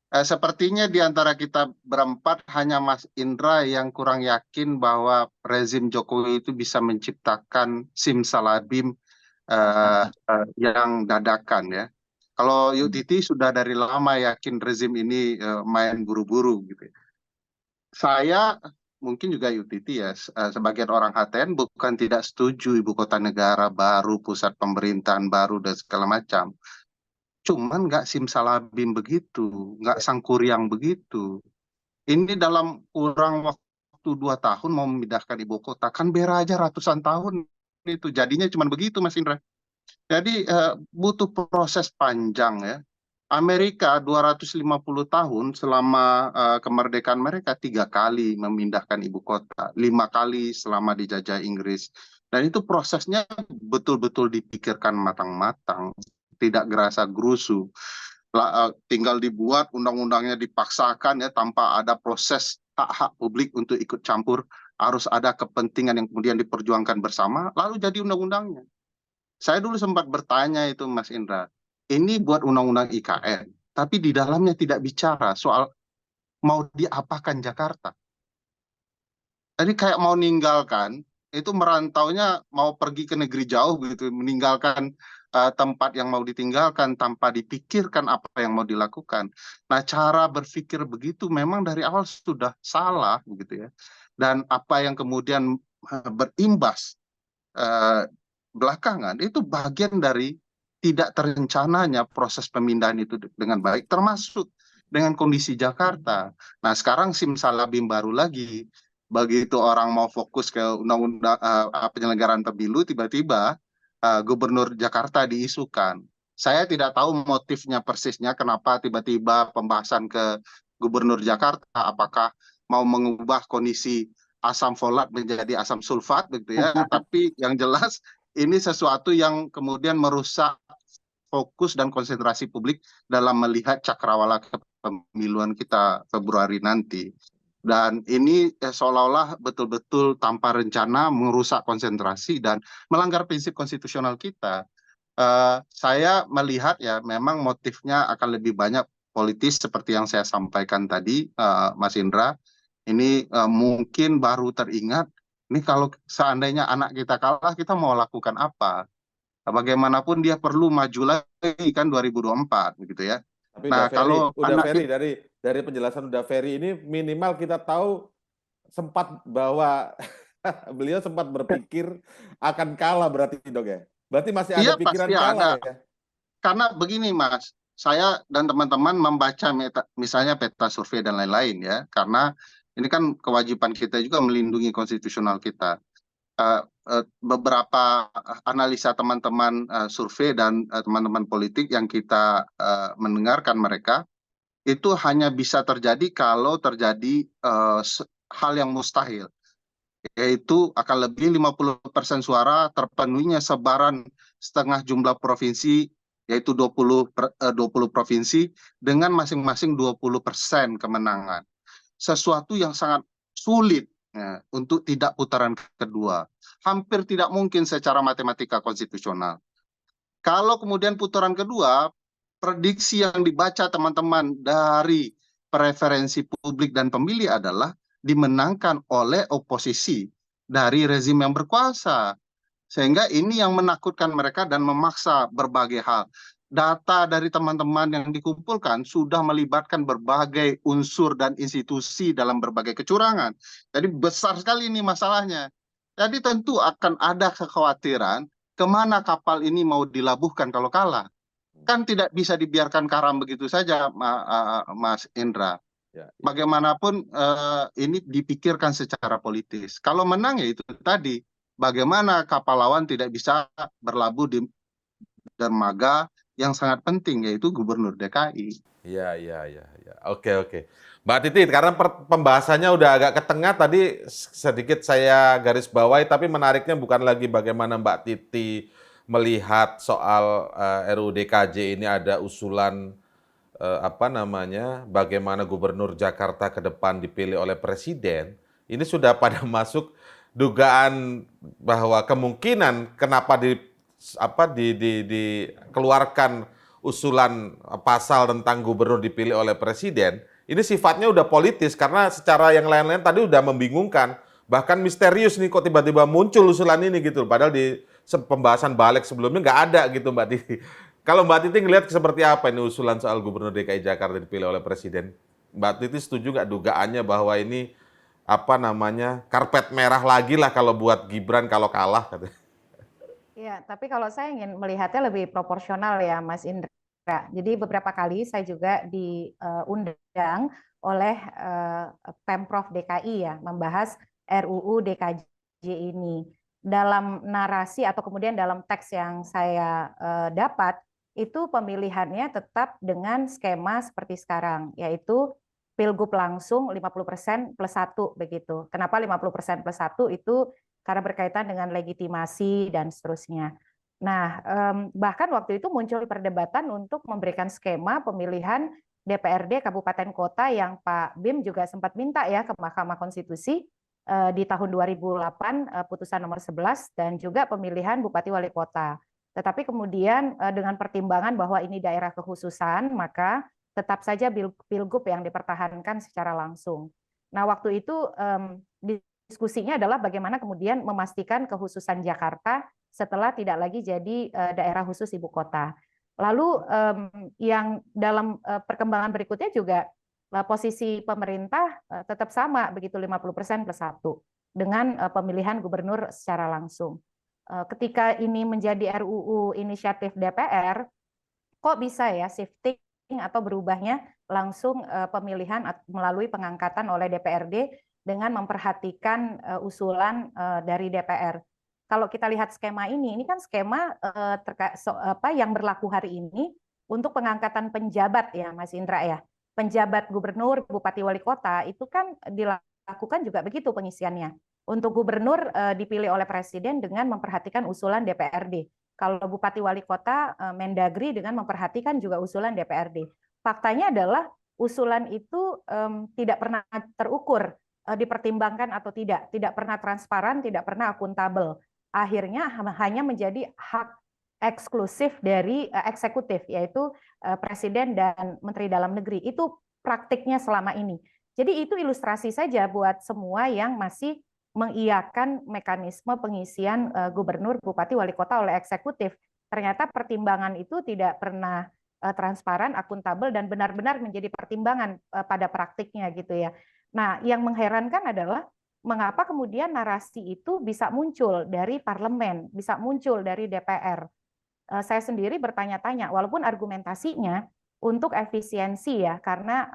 Sepertinya di antara kita berempat hanya Mas Indra yang kurang yakin bahwa rezim Jokowi itu bisa menciptakan simsalabim yang dadakan ya. Kalau Yuk Titi sudah dari lama yakin rezim ini main buru-buru gitu. Saya mungkin juga Yuk Titi ya, sebagian orang HTN bukan tidak setuju ibu kota negara baru, pusat pemerintahan baru dan segala macam. Cuman nggak simsalabim begitu, nggak sangkuriang begitu. Ini dalam kurang waktu 2 tahun mau memindahkan ibu kota, kan bera aja ratusan tahun itu. Jadinya cuma begitu, Mas Indra. Jadi butuh proses panjang ya. Amerika 250 tahun selama kemerdekaan mereka 3 kali memindahkan ibu kota, 5 kali selama dijajah Inggris. Dan itu prosesnya betul-betul dipikirkan matang-matang, tidak gerasa gerusu. Tinggal dibuat undang-undangnya dipaksakan ya tanpa ada proses hak-hak publik untuk ikut campur, harus ada kepentingan yang kemudian diperjuangkan bersama, lalu jadi undang-undangnya. Saya dulu sempat bertanya itu Mas Indra, ini buat undang-undang IKN, tapi di dalamnya tidak bicara soal mau diapakan Jakarta. Jadi kayak mau ninggalkan, itu merantaunya mau pergi ke negeri jauh gitu, meninggalkan tempat yang mau ditinggalkan tanpa dipikirkan apa yang mau dilakukan. Nah, cara berpikir begitu memang dari awal sudah salah begitu ya. Dan apa yang kemudian berimbas belakangan itu bagian dari tidak terencananya proses pemindahan itu dengan baik, termasuk dengan kondisi Jakarta. Nah, sekarang simsalabim baru lagi. Begitu orang mau fokus ke undang-undang penyelenggaraan pemilu, tiba-tiba Gubernur Jakarta diisukan. Saya tidak tahu motifnya persisnya kenapa tiba-tiba pembahasan ke Gubernur Jakarta, apakah mau mengubah kondisi asam folat menjadi asam sulfat begitu ya. Tapi yang jelas ini sesuatu yang kemudian merusak fokus dan konsentrasi publik dalam melihat cakrawala kepemiluan kita Februari nanti. Dan ini seolah-olah betul-betul tanpa rencana merusak konsentrasi dan melanggar prinsip konstitusional kita. Saya melihat ya memang motifnya akan lebih banyak politis seperti yang saya sampaikan tadi, Mas Indra. Ini mungkin baru teringat, ini kalau seandainya anak kita kalah, kita mau lakukan apa? Bagaimanapun dia perlu maju lagi kan 2024 begitu ya. Tapi Nah, kalau udah anak Ferry kita, dari penjelasan udah Ferry ini minimal kita tahu sempat bahwa beliau sempat berpikir akan kalah berarti dong ya. Berarti masih ada iya pikiran pasti kalah ada. ya. Karena begini Mas, saya dan teman-teman membaca misalnya peta survei dan lain-lain ya. Karena ini kan kewajiban kita juga melindungi konstitusional kita. Beberapa analisa teman-teman survei dan teman-teman politik yang kita mendengarkan mereka, itu hanya bisa terjadi kalau terjadi hal yang mustahil, yaitu akan lebih 50% suara terpenuhinya sebaran setengah jumlah provinsi, yaitu 20 provinsi dengan masing-masing 20% kemenangan. Sesuatu yang sangat sulit ya, untuk tidak putaran kedua. Hampir tidak mungkin secara matematika konstitusional. Kalau kemudian putaran kedua, prediksi yang dibaca teman-teman dari preferensi publik dan pemilih adalah dimenangkan oleh oposisi dari rezim yang berkuasa. Sehingga ini yang menakutkan mereka dan memaksa berbagai hal. data dari teman-teman yang dikumpulkan sudah melibatkan berbagai unsur dan institusi dalam berbagai kecurangan. Jadi besar sekali ini masalahnya. Jadi tentu akan ada kekhawatiran kemana kapal ini mau dilabuhkan kalau kalah. Kan tidak bisa dibiarkan karam begitu saja, Mas Indra. Ya, ya. Bagaimanapun ini dipikirkan secara politis. Kalau menang ya itu tadi, bagaimana kapal lawan tidak bisa berlabuh di dermaga yang sangat penting, yaitu Gubernur DKI. Iya, iya, iya, iya. Oke, oke. Mbak Titi, karena pembahasannya udah agak ke tengah tadi sedikit saya garis bawahi, tapi menariknya bukan lagi bagaimana Mbak Titi melihat soal RUU DKJ ini ada usulan apa namanya, bagaimana Gubernur Jakarta ke depan dipilih oleh Presiden. Ini sudah pada masuk dugaan bahwa kemungkinan kenapa dikeluarkan usulan pasal tentang gubernur dipilih oleh presiden, ini sifatnya udah politis karena secara yang lain-lain tadi udah membingungkan, bahkan misterius nih kok tiba-tiba muncul usulan ini gitu, padahal di pembahasan balik sebelumnya nggak ada gitu Mbak Titi. Kalau Mbak Titi ngelihat seperti apa ini usulan soal gubernur DKI Jakarta dipilih oleh presiden, Mbak Titi setuju nggak dugaannya bahwa ini apa namanya karpet merah lagi lah kalau buat Gibran kalau kalah katanya. Ya, tapi kalau saya ingin melihatnya lebih proporsional ya, Mas Indra. Jadi beberapa kali saya juga diundang oleh Pemprov DKI ya, membahas RUU DKJ ini. Dalam narasi atau kemudian dalam teks yang saya dapat, itu pemilihannya tetap dengan skema seperti sekarang, yaitu Pilgub langsung 50% plus 1 begitu. Kenapa 50% plus 1 itu? Karena berkaitan dengan legitimasi dan seterusnya. Nah, bahkan waktu itu muncul perdebatan untuk memberikan skema pemilihan DPRD kabupaten kota yang Pak Bim juga sempat minta ya ke Mahkamah Konstitusi di tahun 2008 putusan nomor 11 dan juga pemilihan bupati wali kota. Tetapi kemudian dengan pertimbangan bahwa ini daerah kekhususan, maka tetap saja Pilgub yang dipertahankan secara langsung. Nah, waktu itu diskusinya adalah bagaimana kemudian memastikan kekhususan Jakarta setelah tidak lagi jadi daerah khusus ibu kota. Lalu yang dalam perkembangan berikutnya juga posisi pemerintah tetap sama begitu 50% plus 1 dengan pemilihan gubernur secara langsung. Ketika ini menjadi RUU inisiatif DPR, kok bisa ya shifting atau berubahnya langsung pemilihan melalui pengangkatan oleh DPRD dengan memperhatikan usulan dari DPR. Kalau kita lihat skema ini kan skema yang berlaku hari ini untuk pengangkatan penjabat ya, Mas Indra ya. Penjabat gubernur, bupati, wali kota itu kan dilakukan juga begitu pengisiannya. Untuk gubernur dipilih oleh presiden dengan memperhatikan usulan DPRD. Kalau bupati, wali kota, Mendagri dengan memperhatikan juga usulan DPRD. Faktanya adalah usulan itu tidak pernah terukur dipertimbangkan atau tidak pernah transparan, tidak pernah akuntabel. Akhirnya hanya menjadi hak eksklusif dari eksekutif, yaitu Presiden dan Menteri Dalam Negeri. Itu praktiknya selama ini. Jadi itu ilustrasi saja buat semua yang masih mengiyakan mekanisme pengisian gubernur, bupati, wali kota oleh eksekutif. Ternyata pertimbangan itu tidak pernah transparan, akuntabel, dan benar-benar menjadi pertimbangan pada praktiknya gitu ya. Nah, yang mengherankan adalah mengapa kemudian narasi itu bisa muncul dari parlemen, bisa muncul dari DPR. Saya sendiri bertanya-tanya, walaupun argumentasinya untuk efisiensi ya, karena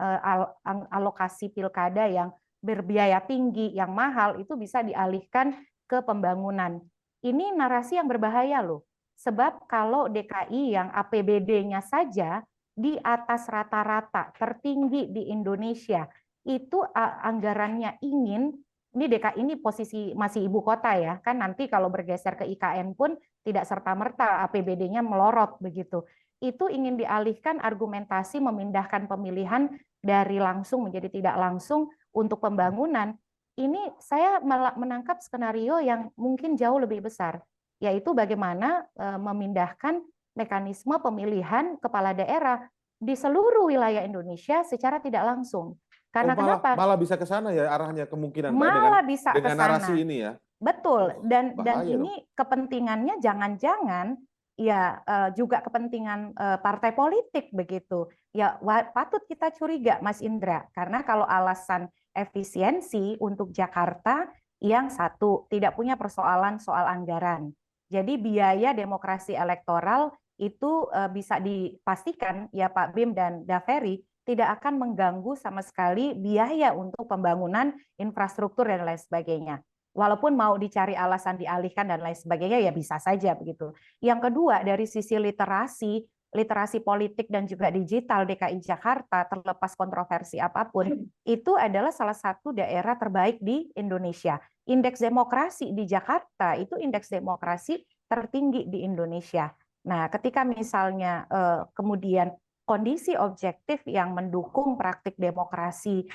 alokasi pilkada yang berbiaya tinggi, yang mahal, itu bisa dialihkan ke pembangunan. Ini narasi yang berbahaya loh, sebab kalau DKI yang APBD-nya saja di atas rata-rata tertinggi di Indonesia, itu anggarannya ini DKI ini posisi masih ibu kota ya, kan nanti kalau bergeser ke IKN pun tidak serta-merta APBD-nya melorot begitu. Itu ingin dialihkan argumentasi memindahkan pemilihan dari langsung menjadi tidak langsung untuk pembangunan. Ini saya menangkap skenario yang mungkin jauh lebih besar, yaitu bagaimana memindahkan mekanisme pemilihan kepala daerah di seluruh wilayah Indonesia secara tidak langsung. Karena kenapa? Malah bisa ke sana ya arahnya kemungkinan Mbak, malah bisa dengan ke sana. narasi ini ya. Betul, dan Bahaya ini kepentingannya jangan-jangan ya juga kepentingan partai politik begitu. Ya patut kita curiga Mas Indra, karena kalau alasan efisiensi untuk Jakarta yang satu tidak punya persoalan soal anggaran. Jadi biaya demokrasi elektoral itu bisa dipastikan ya Pak Bim dan Daveri tidak akan mengganggu sama sekali biaya untuk pembangunan infrastruktur dan lain sebagainya. Walaupun mau dicari alasan dialihkan dan lain sebagainya ya bisa saja begitu. Yang kedua dari sisi literasi politik dan juga digital DKI Jakarta terlepas kontroversi apapun itu adalah salah satu daerah terbaik di Indonesia. Indeks demokrasi di Jakarta itu indeks demokrasi tertinggi di Indonesia. Nah, ketika misalnya kemudian kondisi objektif yang mendukung praktik demokrasi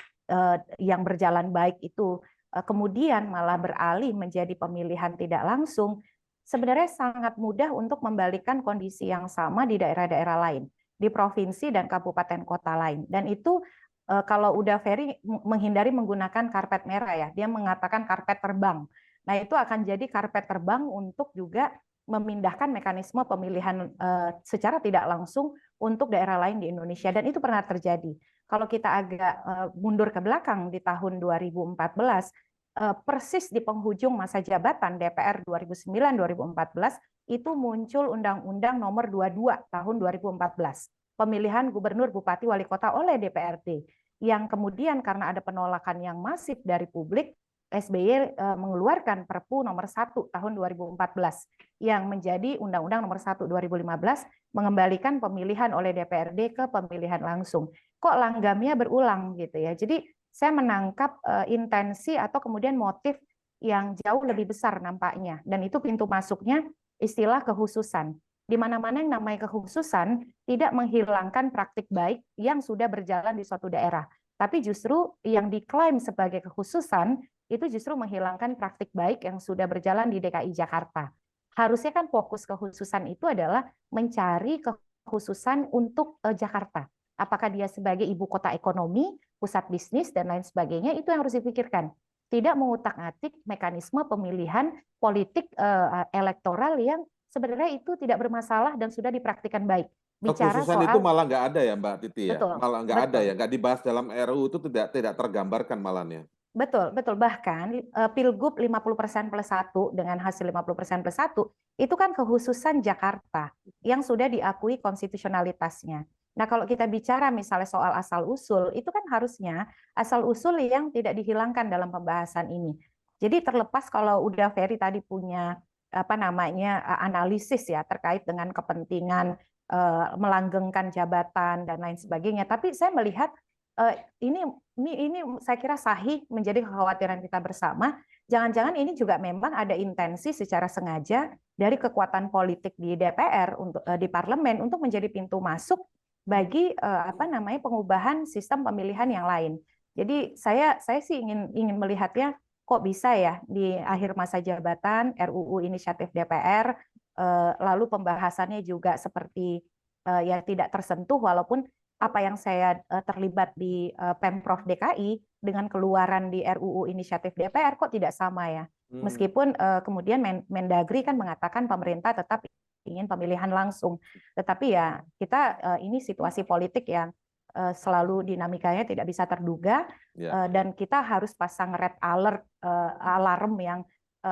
yang berjalan baik itu kemudian malah beralih menjadi pemilihan tidak langsung, sebenarnya sangat mudah untuk membalikan kondisi yang sama di daerah-daerah lain, di provinsi dan kabupaten kota lain. Dan itu kalau udah Ferry menghindari menggunakan karpet merah ya, dia mengatakan karpet terbang. Nah itu akan jadi karpet terbang untuk juga memindahkan mekanisme pemilihan secara tidak langsung untuk daerah lain di Indonesia. Dan itu pernah terjadi. Kalau kita agak mundur ke belakang di tahun 2014, persis di penghujung masa jabatan DPR 2009-2014, itu muncul Undang-Undang Nomor 22 tahun 2014, pemilihan gubernur, bupati, wali kota oleh DPRD, yang kemudian karena ada penolakan yang masif dari publik, SBY mengeluarkan Perpu Nomor 1 tahun 2014 yang menjadi Undang-Undang Nomor 1 2015 mengembalikan pemilihan oleh DPRD ke pemilihan langsung. Kok langgamnya berulang gitu ya. Jadi saya menangkap intensi atau kemudian motif yang jauh lebih besar nampaknya, dan itu pintu masuknya istilah kekhususan. Di mana-mana yang namanya kekhususan tidak menghilangkan praktik baik yang sudah berjalan di suatu daerah, tapi justru yang diklaim sebagai kekhususan itu justru menghilangkan praktik baik yang sudah berjalan di DKI Jakarta. Harusnya kan fokus kekhususan itu adalah mencari kekhususan untuk Jakarta. Apakah dia sebagai ibu kota ekonomi, pusat bisnis, dan lain sebagainya, itu yang harus dipikirkan. Tidak mengutak-atik mekanisme pemilihan politik elektoral yang sebenarnya itu tidak bermasalah dan sudah dipraktikkan baik. Bicara Kekhususan itu soal malah nggak ada ya Mbak Titi ya? betul, Malah nggak ada betul. ya? Nggak dibahas dalam RUU itu tidak tergambarkan malahnya. Betul, betul. Bahkan Pilgub 50% plus 1 dengan hasil 50% plus 1 itu kan kekhususan Jakarta yang sudah diakui konstitusionalitasnya. Nah, kalau kita bicara misalnya soal asal-usul, itu kan harusnya asal-usul yang tidak dihilangkan dalam pembahasan ini. Jadi terlepas kalau udah Ferry tadi punya analisis ya terkait dengan kepentingan melanggengkan jabatan dan lain sebagainya, tapi saya melihat ini saya kira sahih menjadi kekhawatiran kita bersama. Jangan-jangan ini juga memang ada intensi secara sengaja dari kekuatan politik di DPR untuk di parlemen untuk menjadi pintu masuk bagi pengubahan sistem pemilihan yang lain. Jadi saya sih ingin melihatnya kok bisa ya di akhir masa jabatan RUU inisiatif DPR lalu pembahasannya juga seperti ya tidak tersentuh, walaupun apa yang saya terlibat di Pemprov DKI dengan keluaran di RUU inisiatif DPR kok tidak sama ya. Meskipun kemudian Mendagri kan mengatakan pemerintah tetap ingin pemilihan langsung. Tetapi ya kita ini situasi politik yang selalu dinamikanya tidak bisa terduga dan kita harus pasang red alert alarm yang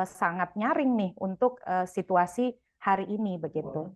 sangat nyaring nih untuk situasi hari ini begitu.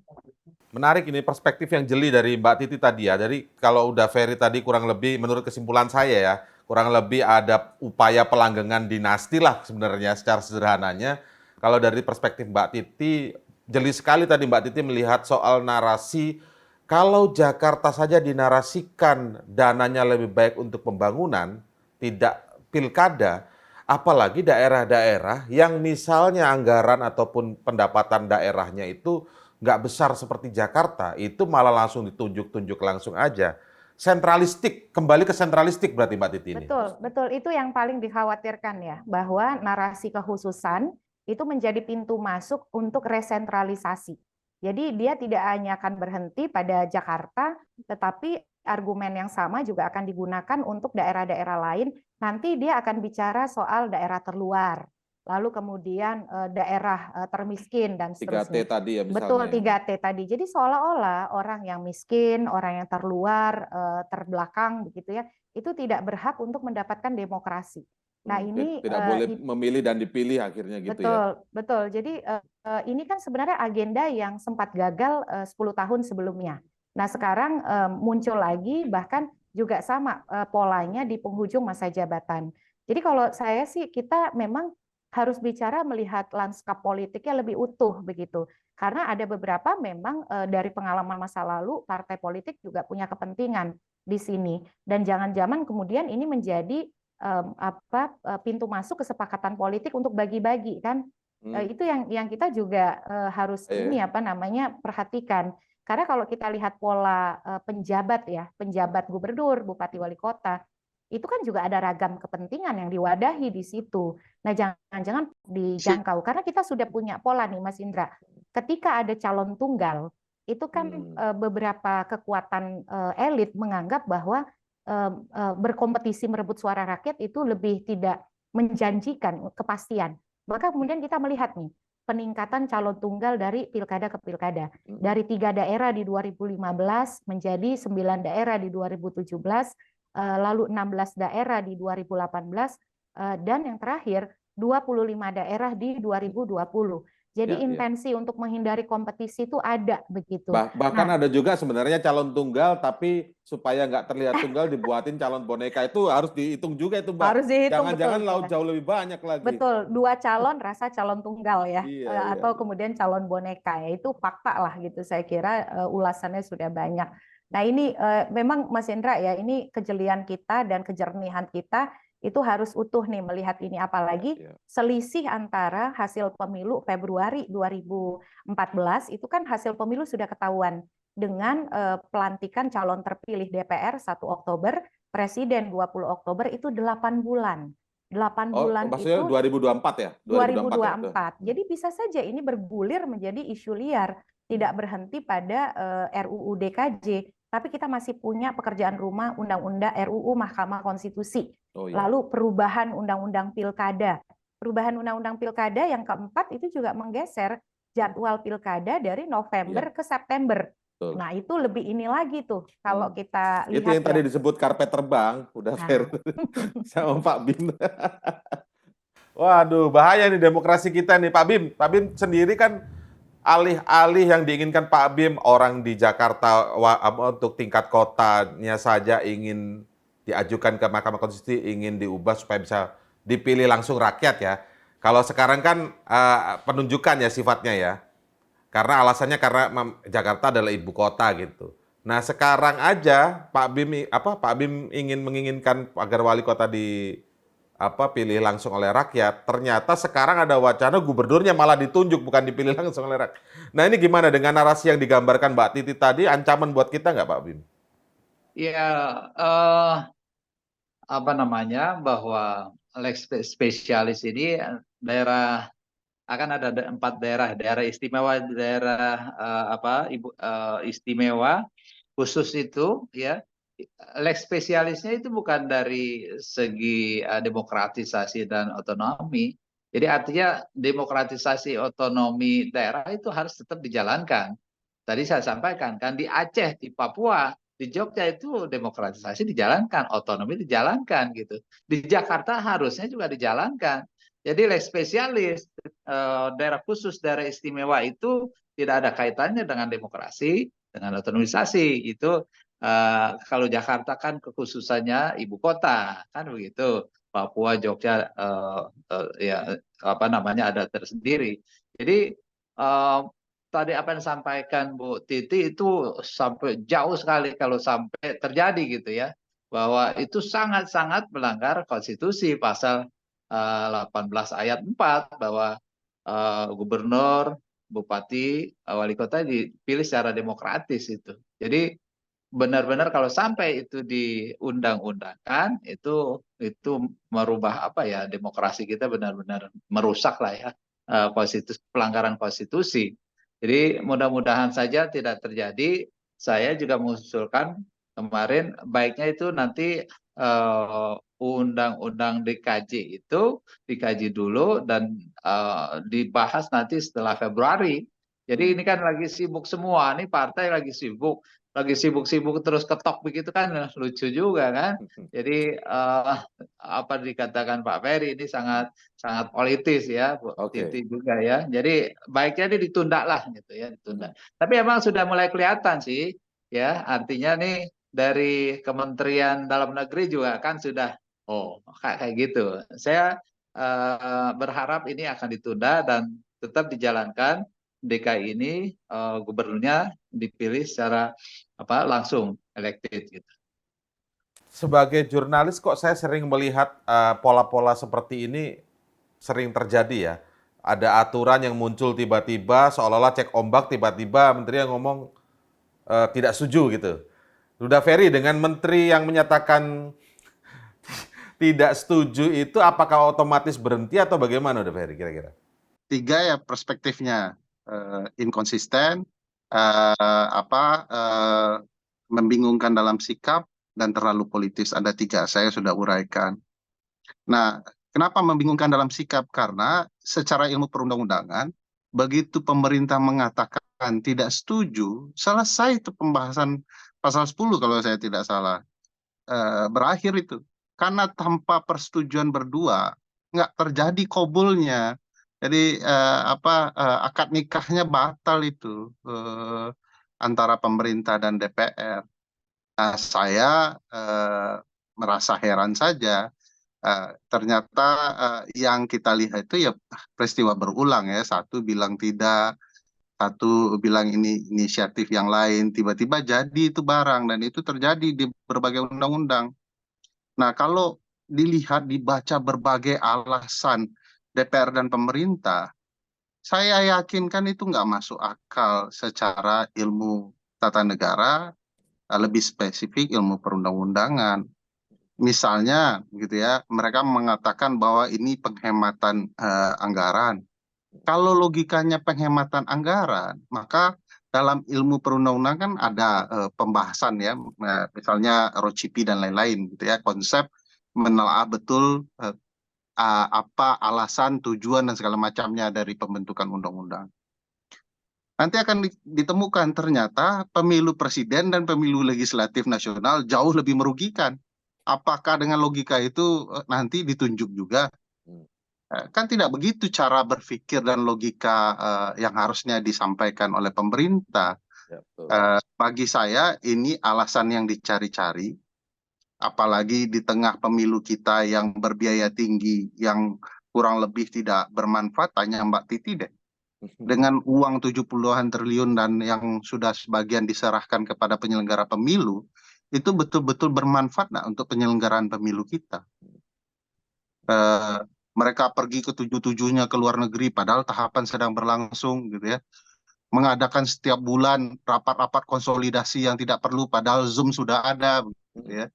Menarik ini perspektif yang jeli dari Mbak Titi tadi ya. Jadi kalau udah Ferry tadi kurang lebih menurut kesimpulan saya ya, kurang lebih ada upaya pelanggengan dinasti lah sebenarnya secara sederhananya. Kalau dari perspektif Mbak Titi, jeli sekali tadi Mbak Titi melihat soal narasi, kalau Jakarta saja dinarasikan dananya lebih baik untuk pembangunan, tidak pilkada, apalagi daerah-daerah yang misalnya anggaran ataupun pendapatan daerahnya itu nggak besar seperti Jakarta, itu malah langsung ditunjuk-tunjuk langsung aja. Sentralistik, kembali ke sentralistik berarti Mbak Titi ini. Betul, betul. Itu yang paling dikhawatirkan ya, bahwa narasi kekhususan itu menjadi pintu masuk untuk resentralisasi. Jadi dia tidak hanya akan berhenti pada Jakarta, tetapi argumen yang sama juga akan digunakan untuk daerah-daerah lain. Nanti dia akan bicara soal daerah terluar. lalu kemudian daerah termiskin dan 3T seterusnya. tadi ya Betul, misalnya. 3T tadi. Jadi seolah-olah orang yang miskin, orang yang terluar, terbelakang begitu ya, itu tidak berhak untuk mendapatkan demokrasi. Nah, ini Tidak boleh memilih dan dipilih akhirnya gitu ya. betul, betul. Jadi ini kan sebenarnya agenda yang sempat gagal 10 tahun sebelumnya. Nah, sekarang muncul lagi, bahkan juga sama polanya di penghujung masa jabatan. Jadi kalau saya sih, kita memang harus bicara melihat lanskap politiknya lebih utuh begitu. Karena ada beberapa memang dari pengalaman masa lalu, partai politik juga punya kepentingan di sini. Dan jangan-jangan kemudian ini menjadi pintu masuk kesepakatan politik untuk bagi-bagi kan. Itu yang kita juga harus ini perhatikan. Karena kalau kita lihat pola penjabat ya, penjabat gubernur, bupati, wali kota, itu kan juga ada ragam kepentingan yang diwadahi di situ. Nah, jangan-jangan dijangkau karena kita sudah punya pola nih, Mas Indra. Ketika ada calon tunggal, itu kan beberapa kekuatan elit menganggap bahwa berkompetisi merebut suara rakyat itu lebih tidak menjanjikan kepastian. Maka kemudian kita melihat nih, peningkatan calon tunggal dari pilkada ke pilkada. Dari 3 daerah di 2015 menjadi 9 daerah di 2017, lalu 16 daerah di 2018, dan yang terakhir 25 daerah di 2020. Jadi intensi untuk menghindari kompetisi itu ada begitu. Bahkan ada juga sebenarnya calon tunggal, tapi supaya nggak terlihat tunggal dibuatin calon boneka, itu harus dihitung juga itu Mbak. Harus dihitung, jangan-jangan betul. jauh lebih banyak lagi. Betul, 2 calon rasa calon tunggal ya, atau kemudian calon boneka ya, itu fakta lah gitu. Saya kira ulasannya sudah banyak. Nah ini memang Mas Hendra ya, ini kejelian kita dan kejernihan kita itu harus utuh nih melihat ini, apalagi selisih antara hasil pemilu Februari 2014 itu kan hasil pemilu sudah ketahuan dengan pelantikan calon terpilih DPR 1 Oktober, Presiden 20 Oktober, itu 8 bulan. 8 bulan maksudnya itu 2024 ya? 2024. Jadi bisa saja ini bergulir menjadi isu liar, tidak berhenti pada RUU DKJ, tapi kita masih punya pekerjaan rumah, undang-undang RUU Mahkamah Konstitusi. Lalu perubahan undang-undang pilkada. Perubahan undang-undang pilkada yang keempat itu juga menggeser jadwal pilkada dari November ke September. Nah, itu lebih ini lagi tuh kalau kita lihat. Itu yang tadi disebut karpet terbang, udah fair sama Pak Bim. Waduh, bahaya nih demokrasi kita nih Pak Bim. Pak Bim sendiri kan alih-alih yang diinginkan Pak Bim, orang di Jakarta untuk tingkat kotanya saja ingin diajukan ke Mahkamah Konstitusi, ingin diubah supaya bisa dipilih langsung rakyat ya. Kalau sekarang kan penunjukan ya sifatnya ya. Karena alasannya karena Jakarta adalah ibu kota gitu. Nah sekarang aja Pak Bim menginginkan agar wali kota pilih langsung oleh rakyat. Ternyata sekarang ada wacana gubernurnya malah ditunjuk, bukan dipilih langsung oleh rakyat. Nah ini gimana dengan narasi yang digambarkan Mbak Titi tadi, ancaman buat kita nggak Pak Bim? Ya, bahwa lex spesialis ini daerah akan ada 4 daerah istimewa, daerah istimewa khusus itu ya. Lex spesialisnya itu bukan dari segi demokratisasi dan otonomi. Jadi artinya demokratisasi otonomi daerah itu harus tetap dijalankan. Tadi saya sampaikan kan, di Aceh, di Papua, di Jogja itu demokratisasi dijalankan, otonomi dijalankan gitu. Di Jakarta harusnya juga dijalankan. Jadi lex spesialis, daerah khusus, daerah istimewa itu tidak ada kaitannya dengan demokrasi, dengan otonomisasi. Itu kalau Jakarta kan kekhususannya ibu kota, kan begitu. Papua, Jogja, ada tersendiri. Jadi tadi apa yang disampaikan Bu Titi itu sampai jauh sekali kalau sampai terjadi gitu ya, bahwa itu sangat-sangat melanggar konstitusi pasal 18 ayat 4 bahwa gubernur, bupati, wali kota dipilih secara demokratis itu. Jadi benar-benar kalau sampai itu diundang-undangkan itu merubah demokrasi kita, benar-benar merusak lah ya pelanggaran konstitusi. Jadi mudah-mudahan saja tidak terjadi. Saya juga mengusulkan kemarin baiknya itu nanti undang-undang DKJ itu dikaji dulu dan dibahas nanti setelah Februari. Jadi ini kan lagi sibuk semua, nih partai lagi sibuk-sibuk terus ketok begitu kan lucu juga kan. Jadi apa dikatakan Pak Ferry ini sangat sangat politis ya, Bu Oke. Titi juga ya. Jadi baiknya ini ditunda lah gitu ya, ditunda. Tapi emang sudah mulai kelihatan sih ya, artinya nih dari Kementerian Dalam Negeri juga kan sudah kayak gitu. Saya berharap ini akan ditunda dan tetap dijalankan. DKI ini gubernurnya dipilih secara langsung elected gitu. Sebagai jurnalis kok saya sering melihat pola-pola seperti ini sering terjadi ya. Ada aturan yang muncul tiba-tiba seolah-olah cek ombak, tiba-tiba menteri yang ngomong tidak setuju gitu. Sudah Ferry, dengan menteri yang menyatakan tidak setuju itu apakah otomatis berhenti atau bagaimana udah Ferry kira-kira? 3 ya perspektifnya, inkonsisten, membingungkan dalam sikap, dan terlalu politis. Ada 3, saya sudah uraikan. Nah, kenapa membingungkan dalam sikap? Karena secara ilmu perundang-undangan, begitu pemerintah mengatakan tidak setuju, selesai itu pembahasan pasal 10 kalau saya tidak salah. Berakhir itu. Karena tanpa persetujuan berdua, nggak terjadi kabulnya. Jadi akad nikahnya batal itu antara pemerintah dan DPR. Nah, saya merasa heran saja. Ternyata yang kita lihat itu ya peristiwa berulang ya. Satu bilang tidak, satu bilang ini inisiatif yang lain. Tiba-tiba jadi itu barang dan itu terjadi di berbagai undang-undang. Nah, kalau dilihat, dibaca berbagai alasan DPR dan pemerintah, saya yakin kan itu nggak masuk akal secara ilmu tata negara, lebih spesifik ilmu perundang-undangan. Misalnya, gitu ya, mereka mengatakan bahwa ini penghematan anggaran. Kalau logikanya penghematan anggaran, maka dalam ilmu perundang-undangan ada pembahasan ya, misalnya ROCP dan lain-lain, gitu ya, konsep menelaah betul apa alasan, tujuan dan segala macamnya dari pembentukan undang-undang. Nanti akan ditemukan ternyata pemilu presiden dan pemilu legislatif nasional jauh lebih merugikan. Apakah dengan logika itu nanti ditunjuk juga? Kan tidak begitu cara berpikir dan logika yang harusnya disampaikan oleh pemerintah. Ya, betul. Bagi saya ini alasan yang dicari-cari, apalagi di tengah pemilu kita yang berbiaya tinggi, yang kurang lebih tidak bermanfaat. Tanya Mbak Titi deh. Dengan uang 70-an triliun dan yang sudah sebagian diserahkan kepada penyelenggara pemilu, itu betul-betul bermanfaat nggak untuk penyelenggaraan pemilu kita? Mereka pergi ke 7-7-nya ke luar negeri, padahal tahapan sedang berlangsung, gitu ya. Mengadakan setiap bulan rapat-rapat konsolidasi yang tidak perlu, padahal Zoom sudah ada, gitu ya.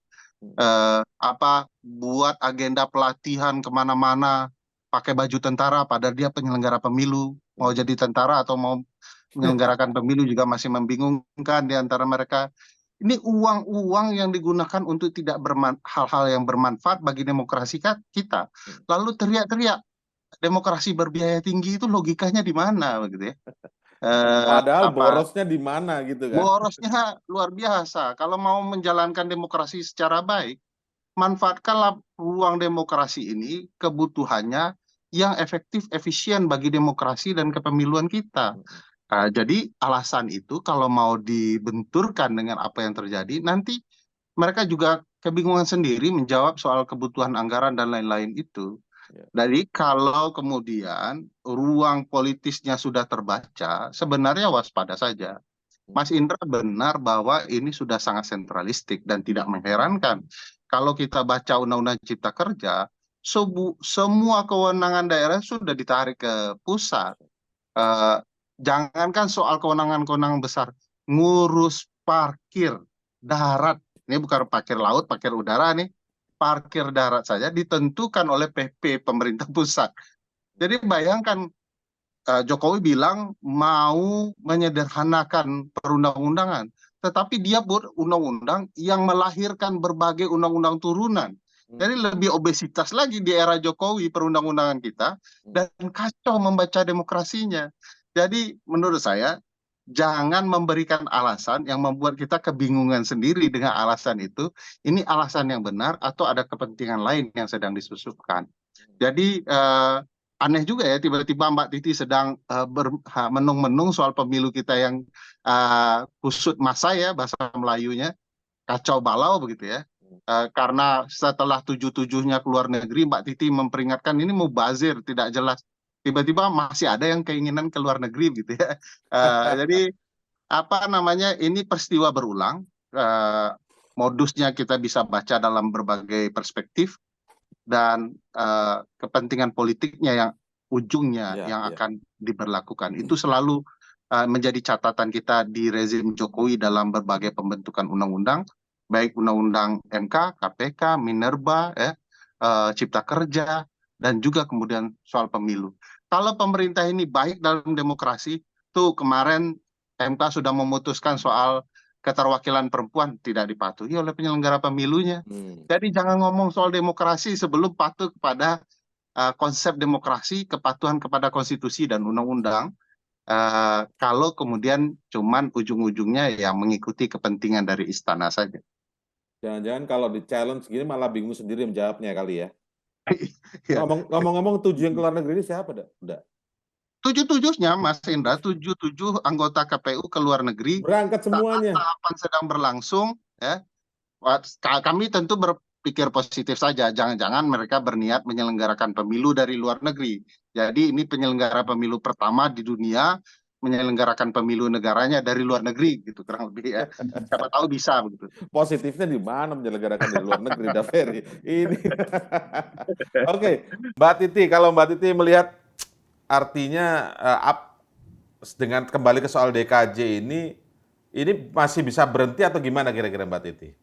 Buat agenda pelatihan kemana-mana pakai baju tentara, padahal dia penyelenggara pemilu, mau jadi tentara atau mau menyelenggarakan pemilu juga masih membingungkan di antara mereka. Ini uang-uang yang digunakan untuk tidak hal-hal yang bermanfaat bagi demokrasi kita. Lalu teriak-teriak demokrasi berbiaya tinggi, itu logikanya di mana begitu ya? Padahal borosnya di mana gitu kan? Borosnya luar biasa. Kalau mau menjalankan demokrasi secara baik, manfaatkanlah ruang demokrasi ini, kebutuhannya yang efektif, efisien bagi demokrasi dan kepemiluan kita. Jadi alasan itu kalau mau dibenturkan dengan apa yang terjadi, nanti mereka juga kebingungan sendiri menjawab soal kebutuhan anggaran dan lain-lain itu. Jadi kalau kemudian ruang politisnya sudah terbaca, sebenarnya waspada saja. Mas Indra benar bahwa ini sudah sangat sentralistik dan tidak mengherankan. Kalau kita baca Undang-Undang Cipta Kerja, semua kewenangan daerah sudah ditarik ke pusat. Jangankan soal kewenangan-kewenangan besar, ngurus parkir darat, ini bukan parkir laut, parkir udara nih, parkir darat saja ditentukan oleh PP pemerintah pusat. Jadi bayangkan Jokowi bilang mau menyederhanakan perundang-undangan, tetapi dia buat undang-undang yang melahirkan berbagai undang-undang turunan. Jadi lebih obesitas lagi di era Jokowi perundang-undangan kita, dan kacau membaca demokrasinya. Jadi menurut saya jangan memberikan alasan yang membuat kita kebingungan sendiri dengan alasan itu. Ini alasan yang benar atau ada kepentingan lain yang sedang disusupkan. Jadi aneh juga ya, tiba-tiba Mbak Titi sedang menung-menung soal pemilu kita yang kusut masa ya, bahasa Melayunya, kacau balau begitu ya. Karena setelah 77-nya keluar negeri, Mbak Titi memperingatkan ini mubazir, tidak jelas. Tiba-tiba masih ada yang keinginan ke luar negeri gitu ya. Jadi apa namanya, ini peristiwa berulang. Modusnya kita bisa baca dalam berbagai perspektif, dan kepentingan politiknya yang ujungnya yang akan diberlakukan. Itu selalu menjadi catatan kita di rezim Jokowi dalam berbagai pembentukan undang-undang, baik undang-undang MK, KPK, Minerba, Cipta Kerja, dan juga kemudian soal pemilu. Kalau pemerintah ini baik dalam demokrasi, tuh kemarin MK sudah memutuskan soal keterwakilan perempuan tidak dipatuhi oleh penyelenggara pemilunya. Jadi jangan ngomong soal demokrasi sebelum patuh kepada konsep demokrasi, kepatuhan kepada konstitusi dan undang-undang. Kalau kemudian cuman ujung-ujungnya yang mengikuti kepentingan dari istana saja. Jangan-jangan kalau di challenge gini malah bingung sendiri menjawabnya kali ya. Ya. Ngomong-ngomong 7 yang keluar negeri ini siapa, Udah? 7-7-nya Mas Indra, 7 anggota KPU ke luar negeri. Berangkat semuanya. Tahapan sedang berlangsung. Ya. Kami tentu berpikir positif saja. Jangan-jangan mereka berniat menyelenggarakan pemilu dari luar negeri. Jadi ini penyelenggara pemilu pertama di dunia menyelenggarakan pemilu negaranya dari luar negeri, gitu kurang lebih ya. Siapa tahu bisa begitu. Positifnya di mana menyelenggarakan dari luar negeri, Daveri? Ini. Oke, Mbak Titi, kalau Mbak Titi melihat artinya dengan kembali ke soal DKJ ini masih bisa berhenti atau gimana kira-kira Mbak Titi?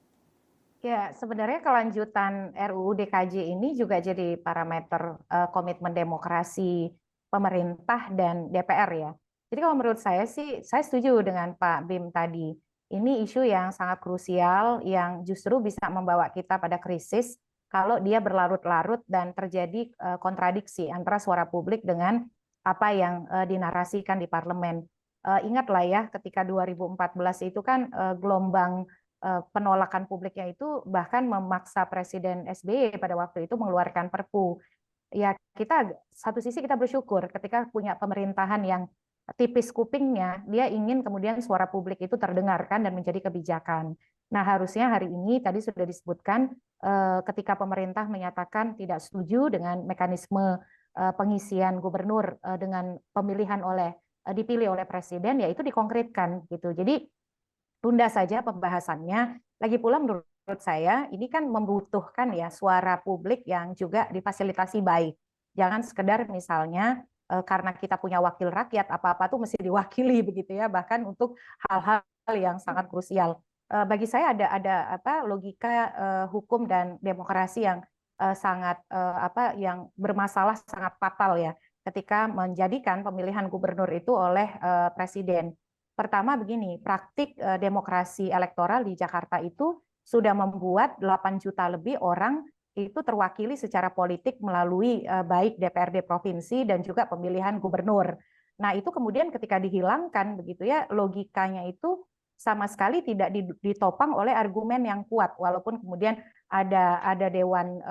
Ya, sebenarnya kelanjutan RUU DKJ ini juga jadi parameter komitmen demokrasi pemerintah dan DPR ya. Jadi kalau menurut saya sih, saya setuju dengan Pak Bim tadi. Ini isu yang sangat krusial yang justru bisa membawa kita pada krisis kalau dia berlarut-larut dan terjadi kontradiksi antara suara publik dengan apa yang dinarasikan di parlemen. Ingatlah ya, ketika 2014 itu kan gelombang penolakan publiknya itu bahkan memaksa Presiden SBY pada waktu itu mengeluarkan Perpu. Ya, kita satu sisi kita bersyukur ketika punya pemerintahan yang tipis kupingnya, dia ingin kemudian suara publik itu terdengarkan dan menjadi kebijakan. Nah, harusnya hari ini tadi sudah disebutkan ketika pemerintah menyatakan tidak setuju dengan mekanisme pengisian gubernur dengan pemilihan dipilih oleh presiden, ya itu dikonkretkan gitu. Jadi tunda saja pembahasannya. Lagi pula menurut saya ini kan membutuhkan ya suara publik yang juga difasilitasi baik. Jangan sekedar misalnya karena kita punya wakil rakyat, apa-apa tuh mesti diwakili begitu ya, bahkan untuk hal-hal yang sangat krusial. Bagi saya ada logika hukum dan demokrasi yang sangat yang bermasalah, sangat fatal ya ketika menjadikan pemilihan gubernur itu oleh presiden. Pertama begini, praktik demokrasi elektoral di Jakarta itu sudah membuat 8 juta lebih orang itu terwakili secara politik melalui baik DPRD provinsi dan juga pemilihan gubernur. Nah, itu kemudian ketika dihilangkan begitu ya, logikanya itu sama sekali tidak ditopang oleh argumen yang kuat, walaupun kemudian ada dewan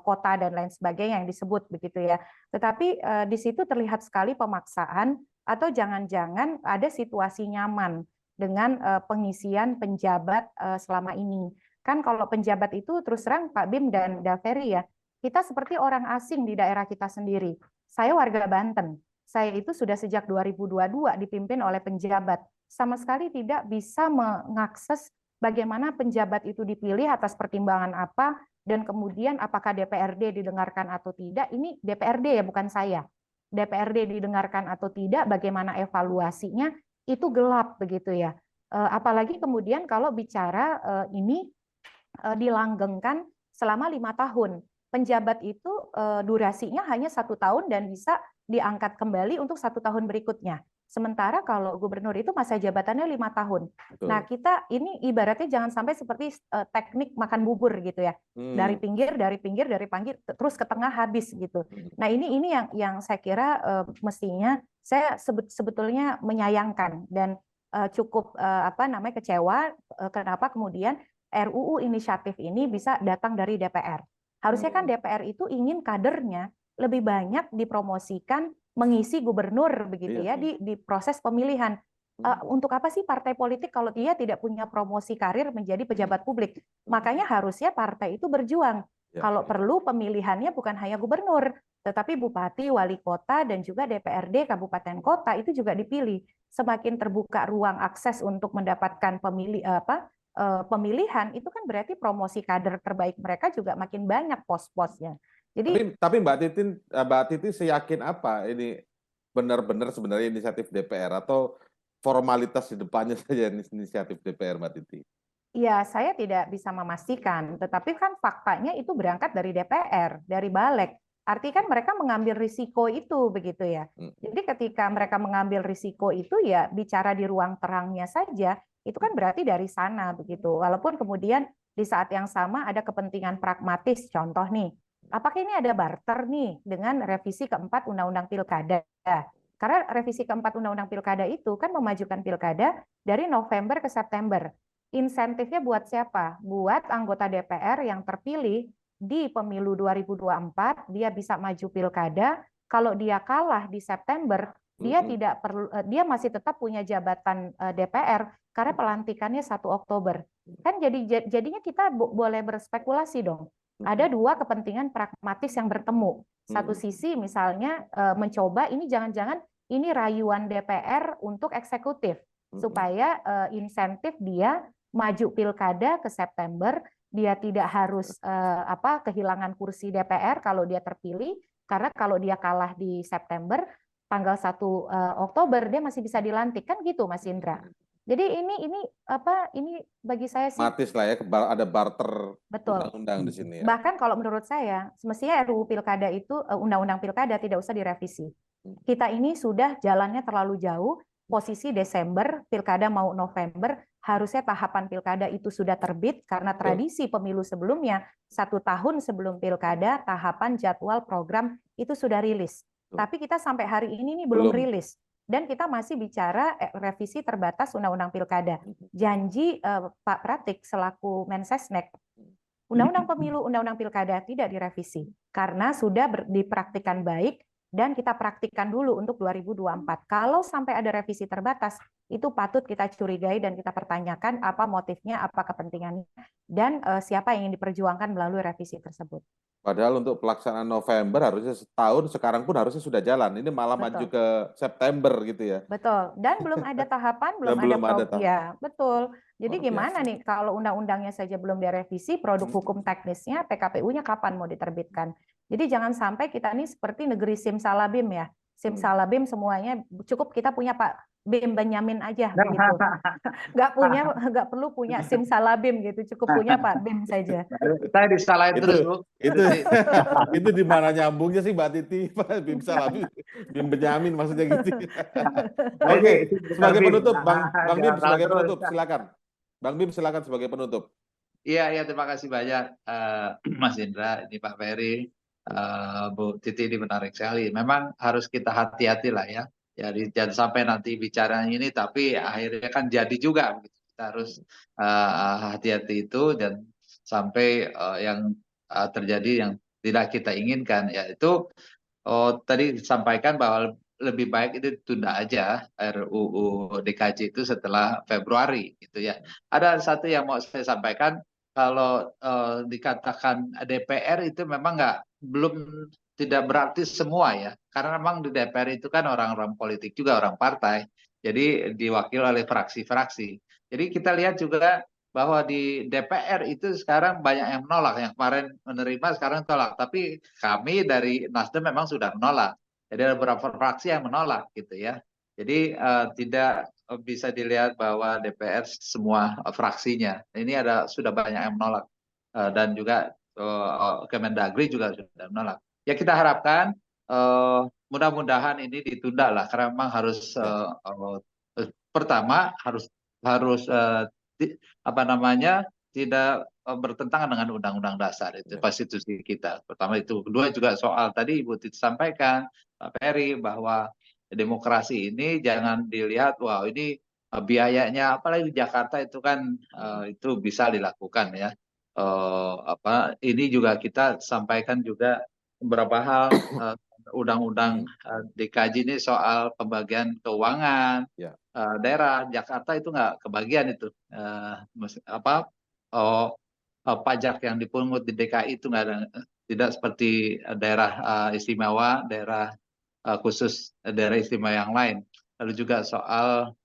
kota dan lain sebagainya yang disebut begitu ya. Tetapi di situ terlihat sekali pemaksaan atau jangan-jangan ada situasi nyaman dengan pengisian penjabat selama ini. Kan kalau penjabat itu terus terang Pak Bim dan Daveri ya, kita seperti orang asing di daerah kita sendiri. Saya warga Banten. Saya itu sudah sejak 2022 dipimpin oleh penjabat. Sama sekali tidak bisa mengakses bagaimana penjabat itu dipilih atas pertimbangan apa, dan kemudian apakah DPRD didengarkan atau tidak. Ini DPRD ya, bukan saya. DPRD didengarkan atau tidak, bagaimana evaluasinya, itu gelap begitu ya. Apalagi kemudian kalau bicara ini dilanggengkan selama 5 tahun. Penjabat itu durasinya hanya 1 tahun dan bisa diangkat kembali untuk 1 tahun berikutnya. Sementara kalau gubernur itu masa jabatannya 5 tahun. Betul. Nah, kita ini ibaratnya jangan sampai seperti teknik makan bubur gitu ya. Dari pinggir, terus ke tengah habis gitu. Nah, ini yang saya kira mestinya saya sebetulnya menyayangkan dan cukup kecewa kenapa kemudian RUU inisiatif ini bisa datang dari DPR. Harusnya kan DPR itu ingin kadernya lebih banyak dipromosikan mengisi gubernur begitu ya di proses pemilihan. Untuk apa sih partai politik kalau dia tidak punya promosi karir menjadi pejabat publik? Makanya harusnya partai itu berjuang. Kalau perlu pemilihannya bukan hanya gubernur, tetapi bupati, wali kota, dan juga DPRD kabupaten kota itu juga dipilih. Semakin terbuka ruang akses untuk mendapatkan pemilihan, itu kan berarti promosi kader terbaik mereka juga makin banyak pos-posnya. Jadi, tapi Mbak Titi seyakin apa ini benar-benar sebenarnya inisiatif DPR atau formalitas di depannya saja inisiatif DPR, Mbak Titi? ya, saya tidak bisa memastikan, tetapi kan faktanya itu berangkat dari DPR, dari Balik. Artinya kan mereka mengambil risiko itu begitu ya. Jadi ketika mereka mengambil risiko itu ya bicara di ruang terangnya saja, itu kan berarti dari sana begitu. Walaupun kemudian di saat yang sama ada kepentingan pragmatis, contoh nih, apakah ini ada barter nih dengan revisi keempat Undang-Undang Pilkada? Karena revisi keempat Undang-Undang Pilkada itu kan memajukan pilkada dari November ke September. Insentifnya buat siapa? Buat anggota DPR yang terpilih di pemilu 2024, dia bisa maju pilkada. Kalau dia kalah di September, dia masih tetap punya jabatan DPR karena pelantikannya 1 Oktober. Kan jadinya kita boleh berspekulasi dong. Ada dua kepentingan pragmatis yang bertemu. Satu sisi misalnya mencoba ini jangan-jangan ini rayuan DPR untuk eksekutif supaya insentif dia maju pilkada ke September, dia tidak harus kehilangan kursi DPR kalau dia terpilih, karena kalau dia kalah di September tanggal 1 Oktober dia masih bisa dilantik, kan gitu Mas Indra. Jadi ini bagi saya sih matis lah ya, ada barter betul. undang-undang di sini ya. Bahkan kalau menurut saya semestinya RUU Pilkada itu undang-undang Pilkada tidak usah direvisi. Kita ini sudah jalannya terlalu jauh, posisi Desember, Pilkada mau November, harusnya tahapan Pilkada itu sudah terbit karena tradisi pemilu sebelumnya 1 tahun sebelum Pilkada tahapan jadwal program itu sudah rilis. Tapi kita sampai hari ini nih belum rilis. Dan kita masih bicara revisi terbatas Undang-Undang Pilkada. Janji Pak Pratik selaku Mensesnek, Undang-Undang Pemilu, Undang-Undang Pilkada tidak direvisi karena sudah dipraktikkan baik dan kita praktikkan dulu untuk 2024. Kalau sampai ada revisi terbatas, itu patut kita curigai dan kita pertanyakan apa motifnya, apa kepentingannya, dan siapa yang ingin diperjuangkan melalui revisi tersebut. Padahal untuk pelaksanaan November harusnya setahun, sekarang pun harusnya sudah jalan. Ini malah maju ke September gitu ya. Betul. Dan belum ada tahapan, belum ada tahapan. Ya, betul. Jadi gimana nih kalau undang-undangnya saja belum direvisi, produk hukum teknisnya, PKPU-nya kapan mau diterbitkan? Jadi jangan sampai kita ini seperti negeri simsalabim ya. Simsalabim semuanya cukup kita punya Pak Bim Benyamin aja begitu. Nggak perlu punya simsalabim gitu, cukup punya Pak Bim saja. Saya disalahin terus, Bu. Itu di mana nyambungnya sih Mbak Titi? Bim Salabim, Bim Benyamin maksudnya gitu. Oke, sebagai penutup Bang Bim sebagai penutup silakan. Bang Bim silakan sebagai penutup. Iya, terima kasih banyak Mas Indra, ini Pak Ferry, Bu Titi, ini menarik sekali. Memang harus kita hati-hati lah ya. Jadi jangan sampai nanti bicara ini tapi akhirnya kan jadi juga. Kita harus hati-hati itu dan sampai yang terjadi yang tidak kita inginkan, yaitu tadi disampaikan bahwa lebih baik itu ditunda aja RUU DKJ itu setelah Februari gitu ya. Ada satu yang mau saya sampaikan, kalau dikatakan DPR itu memang belum tidak berarti semua ya, karena memang di DPR itu kan orang-orang politik juga, orang partai, jadi diwakili oleh fraksi-fraksi. Jadi kita lihat juga bahwa di DPR itu sekarang banyak yang menolak, yang kemarin menerima sekarang tolak, tapi kami dari Nasdem memang sudah menolak. Jadi ada beberapa fraksi yang menolak gitu ya. Jadi tidak bisa dilihat bahwa DPR semua fraksinya. Ini sudah banyak yang menolak dan juga Kemendagri juga sudah menolak. Ya kita harapkan mudah-mudahan ini ditunda lah, karena memang harus pertama harus apa namanya, tidak bertentangan dengan Undang-Undang Dasar, itu konstitusi kita. Pertama itu. Kedua juga soal tadi Ibu Titi sampaikan, Pak Ferry, bahwa demokrasi ini jangan dilihat, wah ini biayanya, apalagi di Jakarta itu kan itu bisa dilakukan ya. Ini juga kita sampaikan juga beberapa hal undang-undang dikaji ini soal pembagian keuangan daerah. Jakarta itu nggak kebagian itu pajak yang dipungut di DKI itu nggak ada, tidak seperti daerah istimewa, daerah khusus daerah istimewa yang lain. Lalu juga soal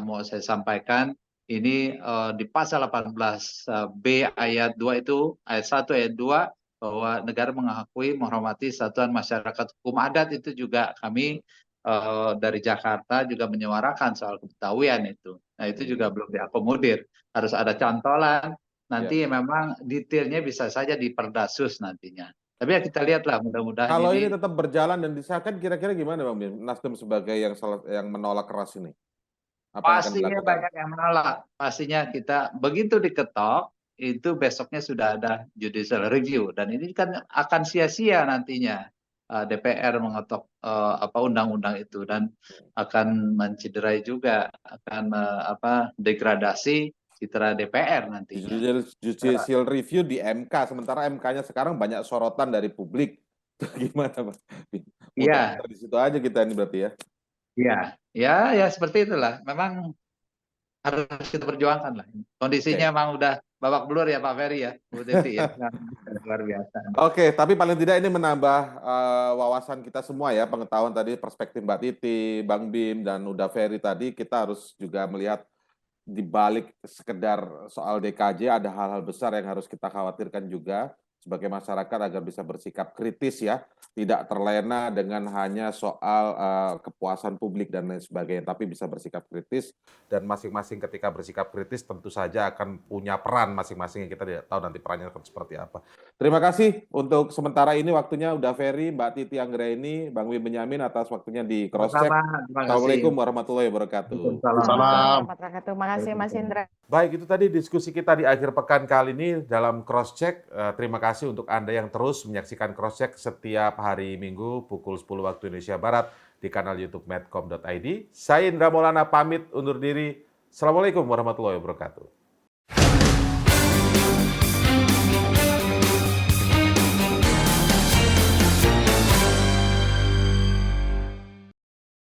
mau saya sampaikan ini di pasal 18B ayat 2 itu, ayat 1 ayat 2, bahwa negara mengakui menghormati satuan masyarakat hukum adat, itu juga kami dari Jakarta juga menyuarakan soal kebetawian itu. Nah itu juga belum diakomodir, harus ada cantolan. Nanti memang detailnya bisa saja di Perdasus nantinya. Tapi ya kita lihatlah, mudah-mudahan Kalau ini tetap berjalan dan disahkan, kira-kira gimana Bang Bim? Nasdem sebagai yang menolak keras ini, apa yang akan pastinya dilakukan? banyak yang menolak. Pastinya kita begitu diketok, itu besoknya sudah ada judicial review, dan ini kan akan sia-sia nantinya DPR mengetok undang-undang itu, dan akan mencederai juga, akan degradasi citra DPR nantinya. Judicial review di MK, sementara MK-nya sekarang banyak sorotan dari publik. Gimana Bang? Iya. Di situ aja kita ini berarti ya. Iya, ya seperti itulah. Memang harus kita perjuangkan lah. Kondisinya memang udah babak belur ya Pak Ferry ya, Bu Titi ya. Luar biasa. Oke, tapi paling tidak ini menambah wawasan kita semua ya, pengetahuan tadi, perspektif Mbak Titi, Bang Bim, dan Uda Ferry tadi. Kita harus juga melihat di balik sekedar soal DKJ ada hal-hal besar yang harus kita khawatirkan juga sebagai masyarakat agar bisa bersikap kritis ya, tidak terlena dengan hanya soal kepuasan publik dan lain sebagainya, tapi bisa bersikap kritis, dan masing-masing ketika bersikap kritis tentu saja akan punya peran masing-masing yang kita tidak tahu nanti perannya akan seperti apa. Terima kasih untuk sementara ini waktunya Uda Ferry, Mbak Titi Anggraini, Bang Bim Benyamin atas waktunya di Crosscheck. Assalamualaikum warahmatullahi wabarakatuh. Salam. Terima kasih Mas Indra. Baik, itu tadi diskusi kita di akhir pekan kali ini dalam Crosscheck. Terima kasih untuk Anda yang terus menyaksikan Crosscheck setiap hari Minggu pukul 10 waktu Indonesia Barat di kanal YouTube medcom.id. Saya Indra Maulana pamit undur diri. Assalamualaikum warahmatullahi wabarakatuh.